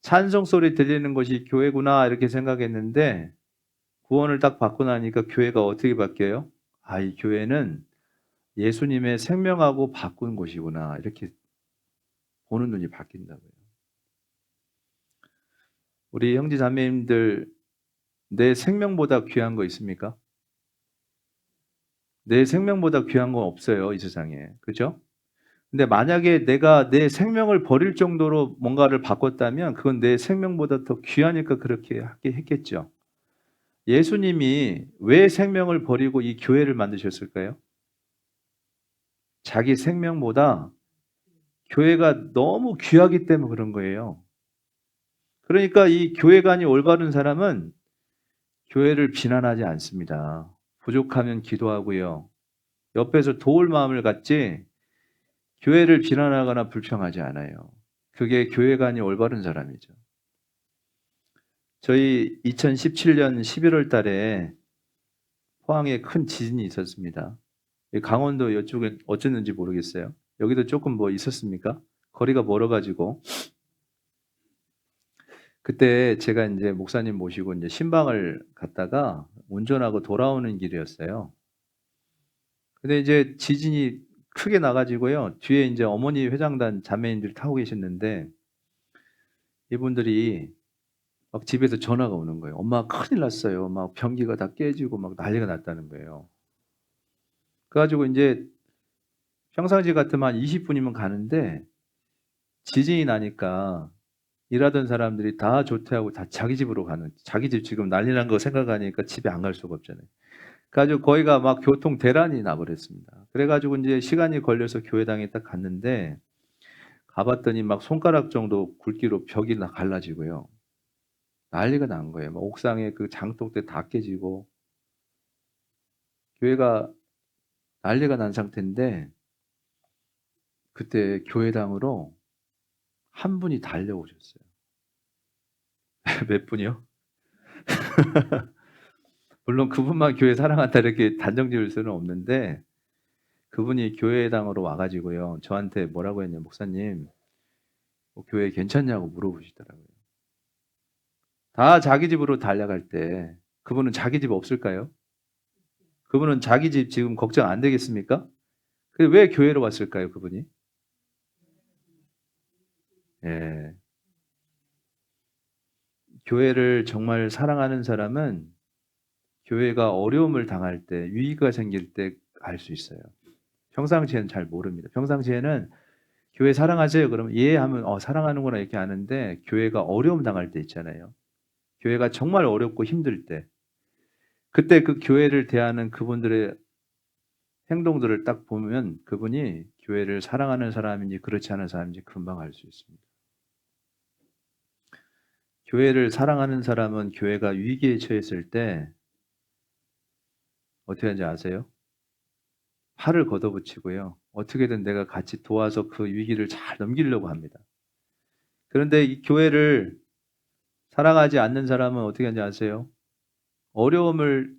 찬송 소리 들리는 것이 교회구나 이렇게 생각했는데 구원을 딱 받고 나니까 교회가 어떻게 바뀌어요? 아, 이 교회는 예수님의 생명하고 바꾼 곳이구나 이렇게 보는 눈이 바뀐다고요. 우리 형제 자매님들 내 생명보다 귀한 거 있습니까? 내 생명보다 귀한 건 없어요, 이 세상에. 그죠? 근데 만약에 내가 내 생명을 버릴 정도로 뭔가를 바꿨다면 그건 내 생명보다 더 귀하니까 그렇게 했겠죠. 예수님이 왜 생명을 버리고 이 교회를 만드셨을까요? 자기 생명보다 교회가 너무 귀하기 때문에 그런 거예요. 그러니까 이 교회관이 올바른 사람은 교회를 비난하지 않습니다. 부족하면 기도하고요. 옆에서 도울 마음을 갖지 교회를 비난하거나 불평하지 않아요. 그게 교회관이 올바른 사람이죠. 저희 2017년 11월 달에 포항에 큰 지진이 있었습니다. 강원도 이쪽에 어쨌는지 모르겠어요. 여기도 조금 뭐 있었습니까? 거리가 멀어가지고. 그때 제가 이제 목사님 모시고 이제 신방을 갔다가 운전하고 돌아오는 길이었어요. 근데 이제 지진이 크게 나가지고요. 뒤에 이제 어머니 회장단 자매님들이 타고 계셨는데 이분들이 막 집에서 전화가 오는 거예요. 엄마 큰일 났어요. 막 변기가 다 깨지고 막 난리가 났다는 거예요. 그래가지고 이제 평상시 같으면 한 20분이면 가는데 지진이 나니까 일하던 사람들이 다 조퇴하고 다 자기 집으로 가는, 자기 집 지금 난리 난 거 생각하니까 집에 안 갈 수가 없잖아요. 그래가지고 거기가 막 교통 대란이 나버렸습니다. 그래가지고 이제 시간이 걸려서 교회당에 딱 갔는데 가봤더니 막 손가락 정도 굵기로 벽이 다 갈라지고요. 난리가 난 거예요. 막 옥상에 그 장독대 다 깨지고 교회가 난리가 난 상태인데 그때 교회당으로 한 분이 달려오셨어요. 몇 분이요? 물론 그분만 교회 사랑한다 이렇게 단정 지을 수는 없는데 그분이 교회당으로 와가지고요. 저한테 뭐라고 했냐면 목사님 교회 괜찮냐고 물어보시더라고요. 다 자기 집으로 달려갈 때 그분은 자기 집 없을까요? 그분은 자기 집 지금 걱정 안 되겠습니까? 왜 교회로 왔을까요, 그분이? 예. 교회를 정말 사랑하는 사람은 교회가 어려움을 당할 때, 위기가 생길 때 알 수 있어요. 평상시에는 잘 모릅니다. 평상시에는 교회 사랑하세요. 그러면 예 하면 사랑하는구나 이렇게 아는데 교회가 어려움 당할 때 있잖아요. 교회가 정말 어렵고 힘들 때 그때 그 교회를 대하는 그분들의 행동들을 딱 보면 그분이 교회를 사랑하는 사람인지 그렇지 않은 사람인지 금방 알 수 있습니다. 교회를 사랑하는 사람은 교회가 위기에 처했을 때 어떻게 하는지 아세요? 팔을 걷어붙이고요. 어떻게든 내가 같이 도와서 그 위기를 잘 넘기려고 합니다. 그런데 이 교회를 사랑하지 않는 사람은 어떻게 하는지 아세요?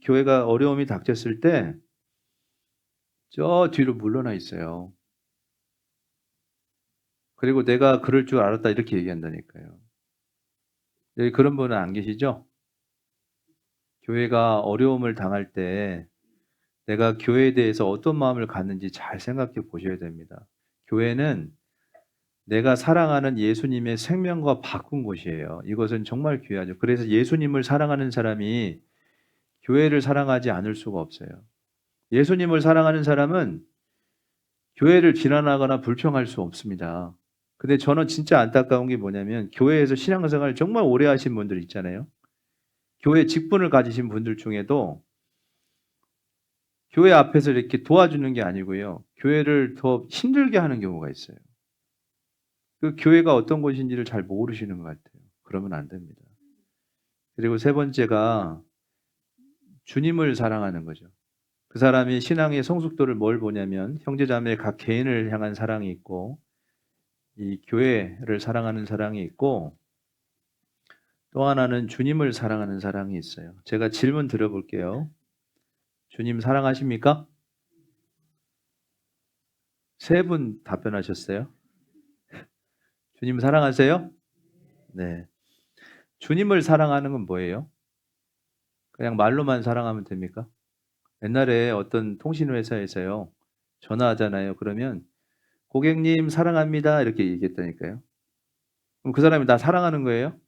교회가 어려움이 닥쳤을 때 저 뒤로 물러나 있어요. 그리고 내가 그럴 줄 알았다 이렇게 얘기한다니까요. 여기 그런 분은 안 계시죠? 교회가 어려움을 당할 때 내가 교회에 대해서 어떤 마음을 갖는지 잘 생각해 보셔야 됩니다. 교회는 내가 사랑하는 예수님의 생명과 바꾼 곳이에요. 이것은 정말 귀하죠. 그래서 예수님을 사랑하는 사람이 교회를 사랑하지 않을 수가 없어요. 예수님을 사랑하는 사람은 교회를 비난하거나 불평할 수 없습니다. 근데 저는 진짜 안타까운 게 뭐냐면 교회에서 신앙생활 정말 오래 하신 분들 있잖아요. 교회 직분을 가지신 분들 중에도 교회 앞에서 이렇게 도와주는 게 아니고요. 교회를 더 힘들게 하는 경우가 있어요. 그 교회가 어떤 곳인지를 잘 모르시는 것 같아요. 그러면 안 됩니다. 그리고 세 번째가 주님을 사랑하는 거죠. 그 사람이 신앙의 성숙도를 뭘 보냐면 형제자매 각 개인을 향한 사랑이 있고 이 교회를 사랑하는 사랑이 있고 또 하나는 주님을 사랑하는 사랑이 있어요. 제가 질문 드려볼게요. 주님 사랑하십니까? 세 분 답변하셨어요. 주님 사랑하세요? 네. 주님을 사랑하는 건 뭐예요? 그냥 말로만 사랑하면 됩니까? 옛날에 어떤 통신회사에서요. 전화하잖아요. 그러면 고객님 사랑합니다. 이렇게 얘기했다니까요. 그럼 그 사람이 나 사랑하는 거예요?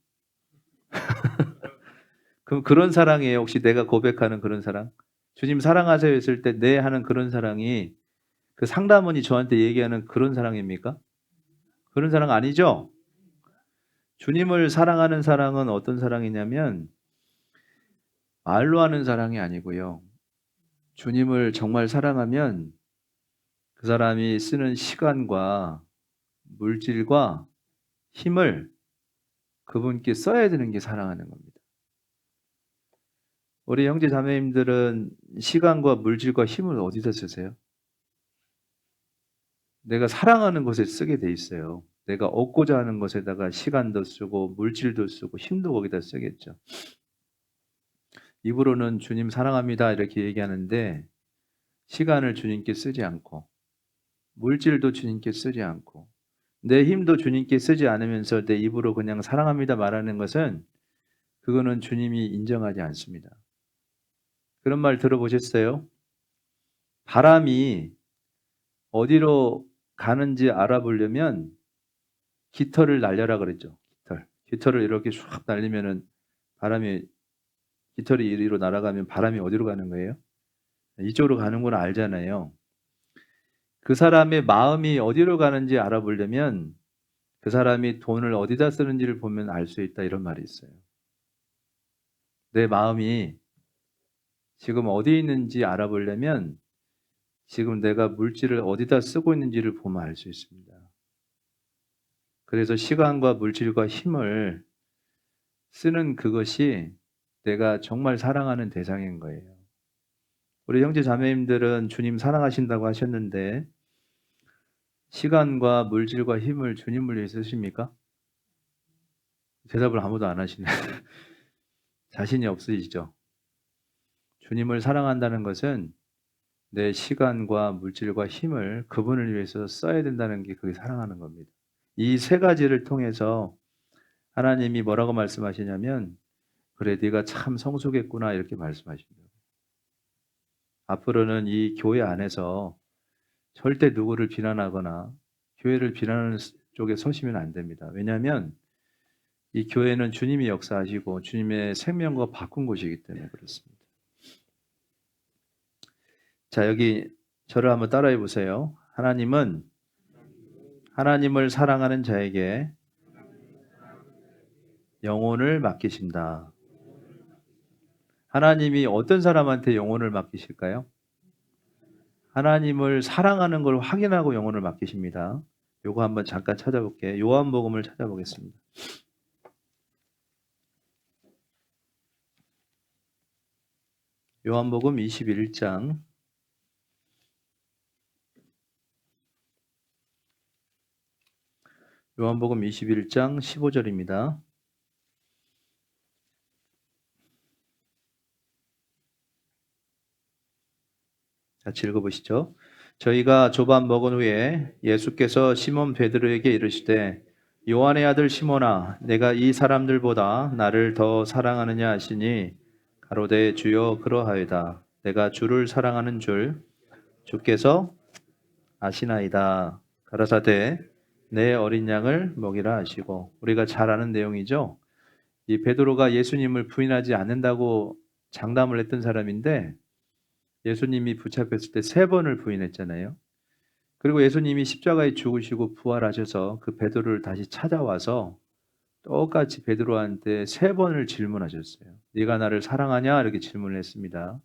그럼 그런 사랑이에요. 혹시 내가 고백하는 그런 사랑? 주님 사랑하세요 했을 때 네 하는 그런 사랑이 그 상담원이 저한테 얘기하는 그런 사랑입니까? 그런 사랑 아니죠? 주님을 사랑하는 사랑은 어떤 사랑이냐면 말로 하는 사랑이 아니고요. 주님을 정말 사랑하면 그 사람이 쓰는 시간과 물질과 힘을 그분께 써야 되는 게 사랑하는 겁니다. 우리 형제 자매님들은 시간과 물질과 힘을 어디서 쓰세요? 내가 사랑하는 것에 쓰게 돼 있어요. 내가 얻고자 하는 것에다가 시간도 쓰고 물질도 쓰고 힘도 거기다 쓰겠죠. 입으로는 주님 사랑합니다 이렇게 얘기하는데 시간을 주님께 쓰지 않고 물질도 주님께 쓰지 않고 내 힘도 주님께 쓰지 않으면서 내 입으로 그냥 사랑합니다 말하는 것은 그거는 주님이 인정하지 않습니다. 그런 말 들어보셨어요? 바람이 어디로 가는지 알아보려면 깃털을 날려라 그랬죠. 깃털을 이렇게 쑥 날리면은 바람이 깃털이 이리로 날아가면 바람이 어디로 가는 거예요? 이쪽으로 가는 건 알잖아요. 그 사람의 마음이 어디로 가는지 알아보려면 그 사람이 돈을 어디다 쓰는지를 보면 알 수 있다, 이런 말이 있어요. 내 마음이 지금 어디 있는지 알아보려면 지금 내가 물질을 어디다 쓰고 있는지를 보면 알 수 있습니다. 그래서 시간과 물질과 힘을 쓰는 그것이 내가 정말 사랑하는 대상인 거예요. 우리 형제 자매님들은 주님 사랑하신다고 하셨는데 시간과 물질과 힘을 주님을 위해 쓰십니까? 대답을 아무도 안 하시네. 자신이 없으시죠? 주님을 사랑한다는 것은 내 시간과 물질과 힘을 그분을 위해서 써야 된다는 게 그게 사랑하는 겁니다. 이 세 가지를 통해서 하나님이 뭐라고 말씀하시냐면 그래 네가 참 성숙했구나 이렇게 말씀하십니다. 앞으로는 이 교회 안에서 절대 누구를 비난하거나 교회를 비난하는 쪽에 서시면 안 됩니다. 왜냐하면 이 교회는 주님이 역사하시고 주님의 생명과 바꾼 곳이기 때문에 그렇습니다. 자, 여기 저를 한번 따라해 보세요. 하나님은 하나님을 사랑하는 자에게 영혼을 맡기신다. 하나님이 어떤 사람한테 영혼을 맡기실까요? 하나님을 사랑하는 걸 확인하고 영혼을 맡기십니다. 요거 한번 잠깐 찾아볼게요. 요한복음을 찾아보겠습니다. 요한복음 21장 요한복음 21장 15절입니다. 같이 읽어보시죠. 저희가 조반 먹은 후에 예수께서 시몬 베드로에게 이르시되 요한의 아들 시몬아 내가 이 사람들보다 나를 더 사랑하느냐 하시니 가로되 주여 그러하이다. 내가 주를 사랑하는 줄 주께서 아시나이다. 가라사대 내 어린 양을 먹이라 하시고, 우리가 잘 아는 내용이죠. 이 베드로가 예수님을 부인하지 않는다고 장담을 했던 사람인데 예수님이 붙잡혔을 때 3번을 부인했잖아요. 그리고 예수님이 십자가에 죽으시고 부활하셔서 그 베드로를 다시 찾아와서 똑같이 베드로한테 3번을 질문하셨어요. 네가 나를 사랑하냐? 이렇게 질문을 했습니다.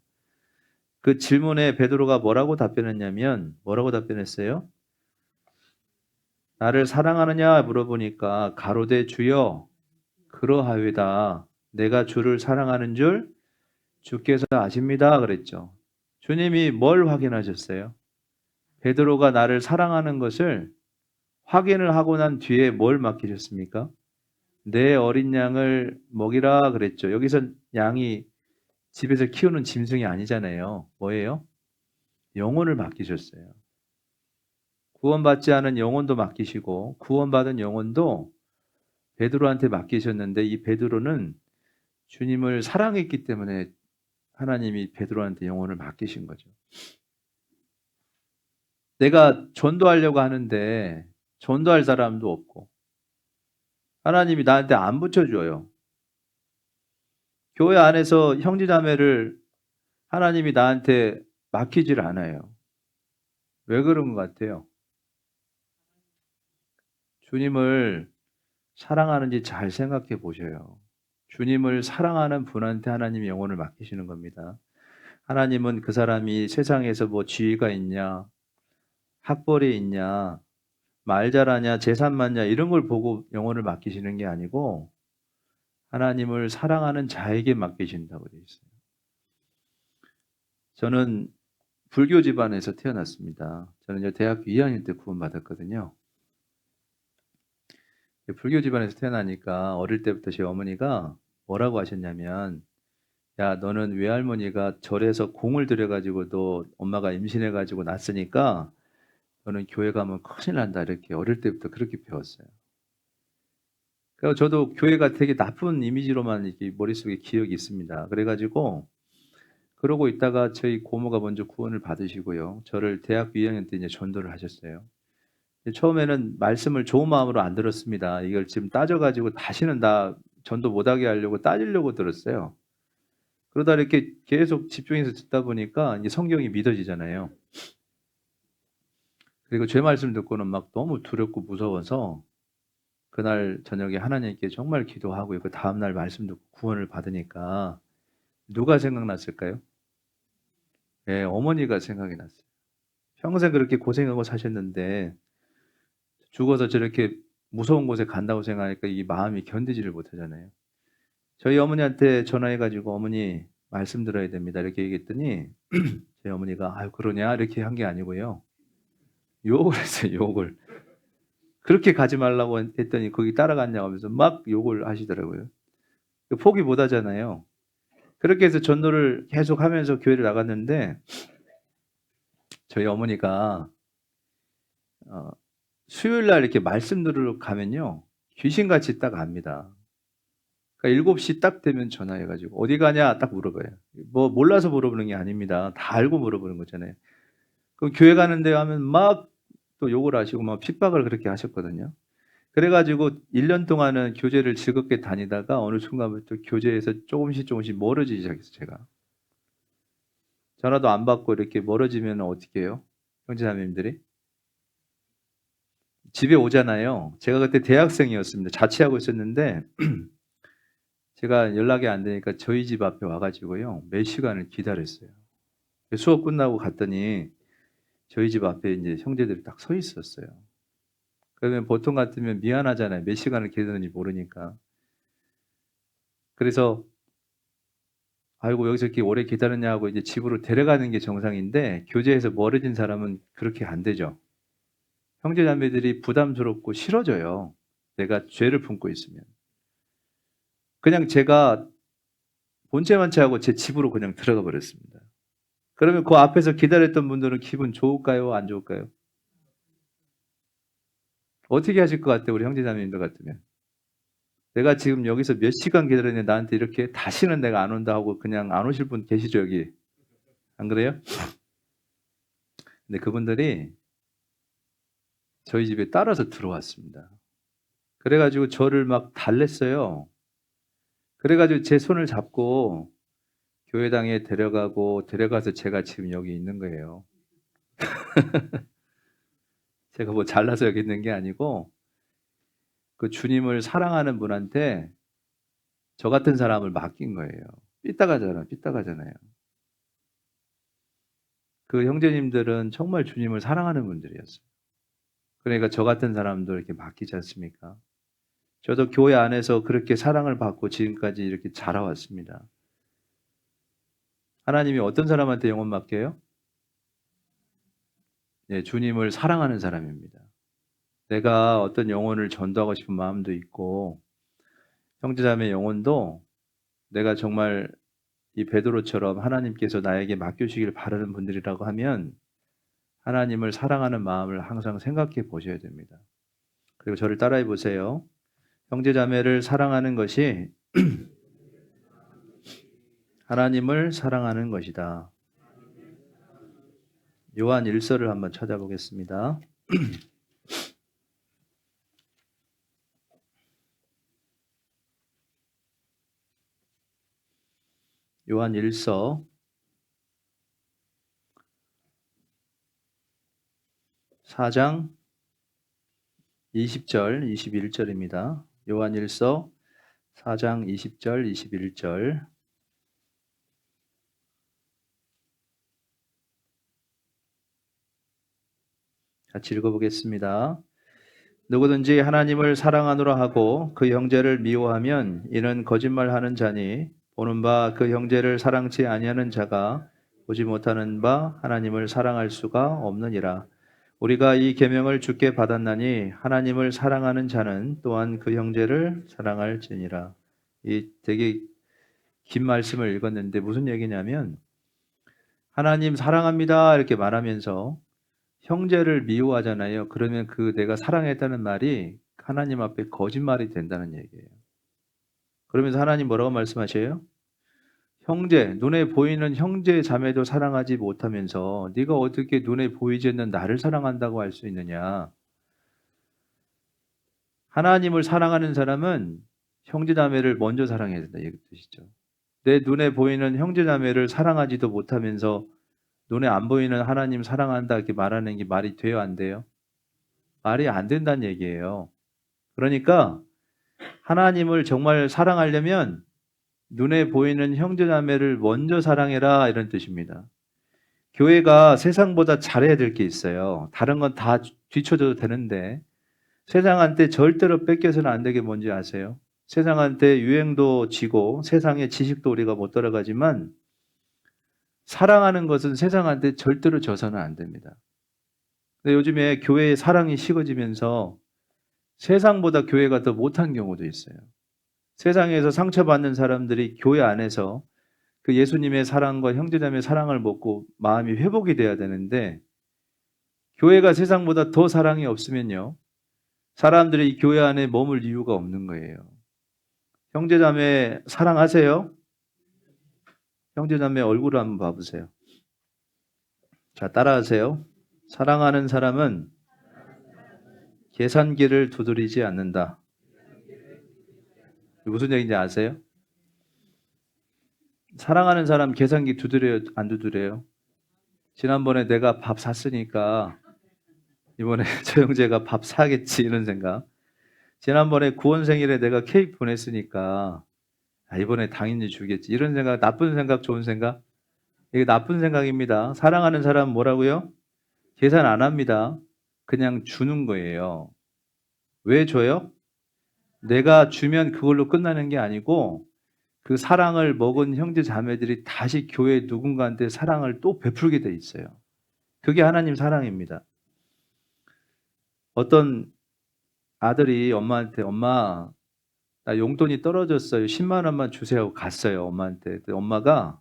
그 질문에 베드로가 뭐라고 답변했냐면 뭐라고 답변했어요? 나를 사랑하느냐 물어보니까 가로되 주여 그러하이다. 내가 주를 사랑하는 줄 주께서 아십니다. 그랬죠. 주님이 뭘 확인하셨어요? 베드로가 나를 사랑하는 것을 확인을 하고 난 뒤에 뭘 맡기셨습니까? 내 어린 양을 먹이라 그랬죠. 여기서 양이 집에서 키우는 짐승이 아니잖아요. 뭐예요? 영혼을 맡기셨어요. 구원받지 않은 영혼도 맡기시고 구원받은 영혼도 베드로한테 맡기셨는데 이 베드로는 주님을 사랑했기 때문에 하나님이 베드로한테 영혼을 맡기신 거죠. 내가 전도하려고 하는데 전도할 사람도 없고 하나님이 나한테 안 붙여줘요. 교회 안에서 형제자매를 하나님이 나한테 맡기질 않아요. 왜 그런 것 같아요? 주님을 사랑하는지 잘 생각해 보셔요. 주님을 사랑하는 분한테 하나님이 영혼을 맡기시는 겁니다. 하나님은 그 사람이 세상에서 뭐 지위가 있냐, 학벌이 있냐, 말 잘하냐, 재산 많냐 이런 걸 보고 영혼을 맡기시는 게 아니고 하나님을 사랑하는 자에게 맡기신다고 되어 있어요. 저는 불교 집안에서 태어났습니다. 저는 이제 대학교 2학년 때 구원받았거든요. 불교 집안에서 태어나니까 어릴 때부터 제 어머니가 뭐라고 하셨냐면 야 너는 외할머니가 절에서 공을 들여가지고 너 엄마가 임신해가지고 낳았으니까 너는 교회 가면 큰일 난다 이렇게 어릴 때부터 그렇게 배웠어요. 그래서 저도 교회가 되게 나쁜 이미지로만 이렇게 머릿속에 기억이 있습니다. 그래가지고 그러고 있다가 저희 고모가 먼저 구원을 받으시고요. 저를 대학교 2학년 때 이제 전도를 하셨어요. 처음에는 말씀을 좋은 마음으로 안 들었습니다. 이걸 지금 따져가지고 다시는 나 전도 못하게 하려고 따지려고 들었어요. 그러다 이렇게 계속 집중해서 듣다 보니까 이제 성경이 믿어지잖아요. 그리고 제 말씀 듣고는 막 너무 두렵고 무서워서 그날 저녁에 하나님께 정말 기도하고 그 다음날 말씀 듣고 구원을 받으니까 누가 생각났을까요? 예, 어머니가 생각이 났어요. 평생 그렇게 고생하고 사셨는데 죽어서 저렇게 무서운 곳에 간다고 생각하니까 이 마음이 견디지를 못하잖아요. 저희 어머니한테 전화해가지고 어머니 말씀 들어야 됩니다 이렇게 얘기했더니 저희 어머니가 아유 그러냐 이렇게 한 게 아니고요. 욕을 했어요. 욕을. 그렇게 가지 말라고 했더니 거기 따라갔냐고 하면서 막 욕을 하시더라고요. 포기 못 하잖아요. 그렇게 해서 전도를 계속 하면서 교회를 나갔는데 저희 어머니가 수요일 날 이렇게 말씀 들으러 가면요. 귀신같이 딱 압니다. 그러니까 7시 딱 되면 전화해가지고 어디 가냐 딱 물어봐요. 뭐 몰라서 물어보는 게 아닙니다. 다 알고 물어보는 거잖아요. 그럼 교회 가는데 하면 막 또 욕을 하시고 막 핍박을 그렇게 하셨거든요. 그래가지고 1년 동안은 교제를 즐겁게 다니다가 어느 순간부터 교제에서 조금씩 멀어지기 시작했어요, 제가. 전화도 안 받고 이렇게 멀어지면 어떻게 해요? 형제자매님들이? 집에 오잖아요. 제가 그때 대학생이었습니다. 자취하고 있었는데 제가 연락이 안 되니까 저희 집 앞에 와가지고요. 몇 시간을 기다렸어요. 수업 끝나고 갔더니 저희 집 앞에 이제 형제들이 딱 서 있었어요. 그러면 보통 같으면 미안하잖아요. 몇 시간을 기다렸는지 모르니까. 그래서 아이고 여기서 이렇게 오래 기다렸냐고 이제 집으로 데려가는 게 정상인데 교제에서 멀어진 사람은 그렇게 안 되죠. 형제자매들이 부담스럽고 싫어져요. 내가 죄를 품고 있으면. 그냥 제가 본체만 채하고 제 집으로 그냥 들어가 버렸습니다. 그러면 그 앞에서 기다렸던 분들은 기분 좋을까요? 안 좋을까요? 어떻게 하실 것 같아요? 우리 형제자매님들 같으면. 내가 지금 여기서 몇 시간 기다렸는데 나한테 이렇게 다시는 내가 안 온다 하고 그냥 안 오실 분 계시죠, 여기? 안 그래요? 근데 그분들이 저희 집에 따라서 들어왔습니다. 그래가지고 저를 막 달랬어요. 그래가지고 제 손을 잡고 교회당에 데려가서 제가 지금 여기 있는 거예요. 제가 뭐 잘나서 여기 있는 게 아니고 그 주님을 사랑하는 분한테 저 같은 사람을 맡긴 거예요. 삐딱하잖아요. 그 형제님들은 정말 주님을 사랑하는 분들이었어요. 그러니까 저 같은 사람도 이렇게 맡기지 않습니까? 저도 교회 안에서 그렇게 사랑을 받고 지금까지 이렇게 자라왔습니다. 하나님이 어떤 사람한테 영혼 맡겨요? 네, 주님을 사랑하는 사람입니다. 내가 어떤 영혼을 전도하고 싶은 마음도 있고 형제자매 영혼도 내가 정말 이 베드로처럼 하나님께서 나에게 맡겨주시길 바라는 분들이라고 하면 하나님을 사랑하는 마음을 항상 생각해 보셔야 됩니다. 그리고 저를 따라해 보세요. 형제자매를 사랑하는 것이 하나님을 사랑하는 것이다. 요한 1서를 한번 찾아보겠습니다. 요한 1서 4장 20절, 21절입니다. 요한 1서 4장 20절, 21절. 같이 읽어보겠습니다. 누구든지 하나님을 사랑하노라 하고 그 형제를 미워하면 이는 거짓말하는 자니 보는 바 그 형제를 사랑치 아니하는 자가 보지 못하는 바 하나님을 사랑할 수가 없느니라. 우리가 이 계명을 주께 받았나니 하나님을 사랑하는 자는 또한 그 형제를 사랑할지니라. 이 되게 긴 말씀을 읽었는데 무슨 얘기냐면 하나님 사랑합니다 이렇게 말하면서 형제를 미워하잖아요. 그러면 그 내가 사랑했다는 말이 하나님 앞에 거짓말이 된다는 얘기예요. 그러면서 하나님 뭐라고 말씀하셔요? 형제, 눈에 보이는 형제 자매도 사랑하지 못하면서 네가 어떻게 눈에 보이지 않는 나를 사랑한다고 할 수 있느냐? 하나님을 사랑하는 사람은 형제자매를 먼저 사랑해야 된다 이 뜻이죠. 내 눈에 보이는 형제자매를 사랑하지도 못하면서 눈에 안 보이는 하나님 사랑한다 이렇게 말하는 게 말이 돼요, 안 돼요? 말이 안 된다는 얘기예요. 그러니까 하나님을 정말 사랑하려면 눈에 보이는 형제자매를 먼저 사랑해라 이런 뜻입니다. 교회가 세상보다 잘해야 될 게 있어요. 다른 건 다 뒤쳐져도 되는데 세상한테 절대로 뺏겨서는 안 되게 뭔지 아세요? 세상한테 유행도 지고 세상의 지식도 우리가 못 따라가지만 사랑하는 것은 세상한테 절대로 져서는 안 됩니다. 근데 요즘에 교회의 사랑이 식어지면서 세상보다 교회가 더 못한 경우도 있어요. 세상에서 상처받는 사람들이 교회 안에서 그 예수님의 사랑과 형제자매의 사랑을 먹고 마음이 회복이 돼야 되는데 교회가 세상보다 더 사랑이 없으면요. 사람들이 이 교회 안에 머물 이유가 없는 거예요. 형제자매 사랑하세요? 형제자매 얼굴을 한번 봐보세요. 자, 따라하세요. 사랑하는 사람은 계산기를 두드리지 않는다. 무슨 얘기인지 아세요? 사랑하는 사람 계산기 두드려요? 안 두드려요? 지난번에 내가 밥 샀으니까 이번에 저 형제가 밥 사겠지 이런 생각. 지난번에 구원생일에 내가 케이크 보냈으니까 이번에 당연히 주겠지 이런 생각. 나쁜 생각, 좋은 생각? 이게 나쁜 생각입니다. 사랑하는 사람은 뭐라고요? 계산 안 합니다. 그냥 주는 거예요. 왜 줘요? 내가 주면 그걸로 끝나는 게 아니고 그 사랑을 먹은 형제 자매들이 다시 교회 누군가한테 사랑을 또 베풀게 돼 있어요. 그게 하나님 사랑입니다. 어떤 아들이 엄마한테 엄마 나 용돈이 떨어졌어요. 10만 원만 주세요 하고 갔어요. 엄마한테. 엄마가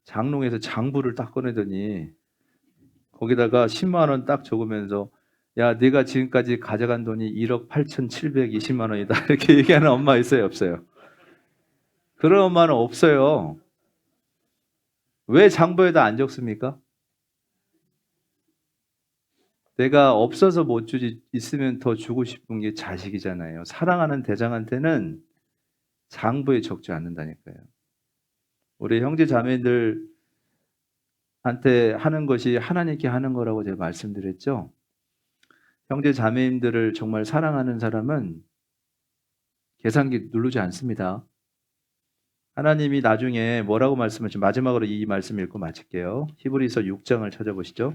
장롱에서 장부를 딱 꺼내더니 거기다가 10만 원 딱 적으면서 야 네가 지금까지 가져간 돈이 1억 8,720만 원이다. 이렇게 얘기하는 엄마 있어요? 없어요? 그런 엄마는 없어요. 왜 장부에다 안 적습니까? 내가 없어서 못 주지 있으면 더 주고 싶은 게 자식이잖아요. 사랑하는 대장한테는 장부에 적지 않는다니까요. 우리 형제 자매들한테 하는 것이 하나님께 하는 거라고 제가 말씀드렸죠. 형제 자매님들을 정말 사랑하는 사람은 계산기 누르지 않습니다. 하나님이 나중에 뭐라고 말씀하시죠? 마지막으로 이 말씀 읽고 마칠게요. 히브리서 6장을 찾아보시죠.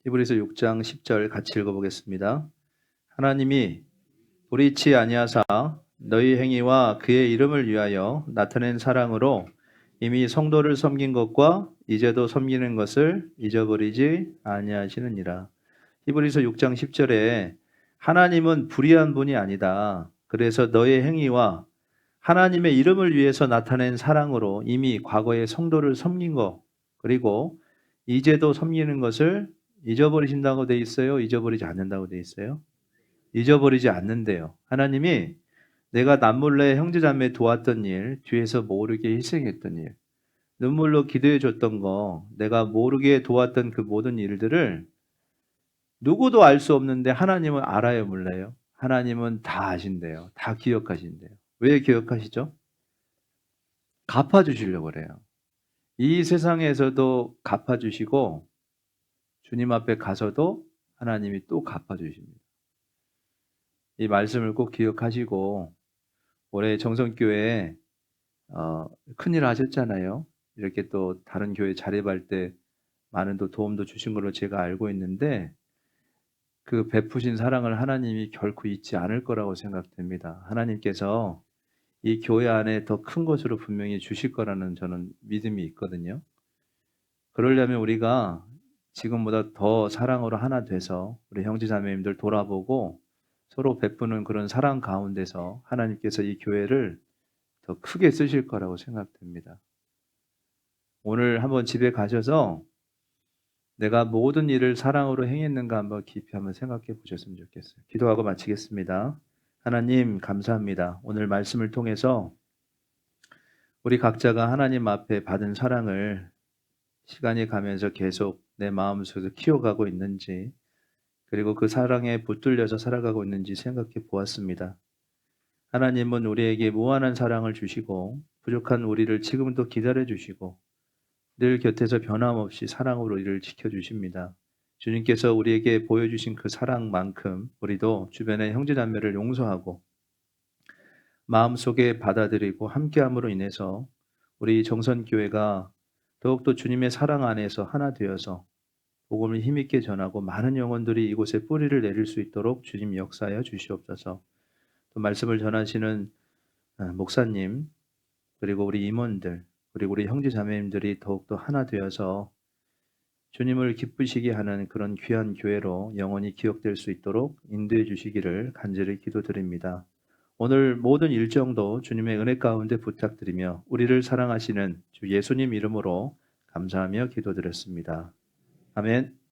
히브리서 6장 10절 같이 읽어보겠습니다. 하나님이 불의치 아니하사 너희 행위와 그의 이름을 위하여 나타낸 사랑으로 이미 성도를 섬긴 것과 이제도 섬기는 것을 잊어버리지 아니하시느니라. 히브리서 6장 10절에 하나님은 불의한 분이 아니다. 그래서 너의 행위와 하나님의 이름을 위해서 나타낸 사랑으로 이미 과거에 성도를 섬긴 것 그리고 이제도 섬기는 것을 잊어버리신다고 돼 있어요? 잊어버리지 않는다고 돼 있어요? 잊어버리지 않는데요. 하나님이 내가 남몰래 형제자매 도왔던 일, 뒤에서 모르게 희생했던 일, 눈물로 기도해 줬던 거, 내가 모르게 도왔던 그 모든 일들을 누구도 알 수 없는데 하나님은 알아요, 몰라요? 하나님은 다 아신대요. 다 기억하신대요. 왜 기억하시죠? 갚아주시려고 그래요. 이 세상에서도 갚아주시고 주님 앞에 가서도 하나님이 또 갚아주십니다. 이 말씀을 꼭 기억하시고 올해 정성교회에 큰일 하셨잖아요. 이렇게 또 다른 교회 자립할 때 많은 또 도움도 주신 걸로 제가 알고 있는데 그 베푸신 사랑을 하나님이 결코 잊지 않을 거라고 생각됩니다. 하나님께서 이 교회 안에 더 큰 것으로 분명히 주실 거라는 저는 믿음이 있거든요. 그러려면 우리가 지금보다 더 사랑으로 하나 돼서 우리 형제자매님들 돌아보고 서로 베푸는 그런 사랑 가운데서 하나님께서 이 교회를 더 크게 쓰실 거라고 생각됩니다. 오늘 한번 집에 가셔서 내가 모든 일을 사랑으로 행했는가 한번 깊이 한번 생각해 보셨으면 좋겠어요. 기도하고 마치겠습니다. 하나님 감사합니다. 오늘 말씀을 통해서 우리 각자가 하나님 앞에 받은 사랑을 시간이 가면서 계속 내 마음속에서 키워가고 있는지, 그리고 그 사랑에 붙들려서 살아가고 있는지 생각해 보았습니다. 하나님은 우리에게 무한한 사랑을 주시고 부족한 우리를 지금도 기다려 주시고 늘 곁에서 변함없이 사랑으로 우리를 지켜주십니다. 주님께서 우리에게 보여주신 그 사랑만큼 우리도 주변의 형제자매를 용서하고 마음속에 받아들이고 함께함으로 인해서 우리 정선교회가 더욱더 주님의 사랑 안에서 하나 되어서 복음을 힘있게 전하고 많은 영혼들이 이곳에 뿌리를 내릴 수 있도록 주님 역사하여 주시옵소서. 또 말씀을 전하시는 목사님, 그리고 우리 임원들, 그리고 우리 형제 자매님들이 더욱더 하나 되어서 주님을 기쁘시게 하는 그런 귀한 교회로 영원히 기억될 수 있도록 인도해 주시기를 간절히 기도드립니다. 오늘 모든 일정도 주님의 은혜 가운데 부탁드리며 우리를 사랑하시는 주 예수님 이름으로 감사하며 기도드렸습니다. 아멘.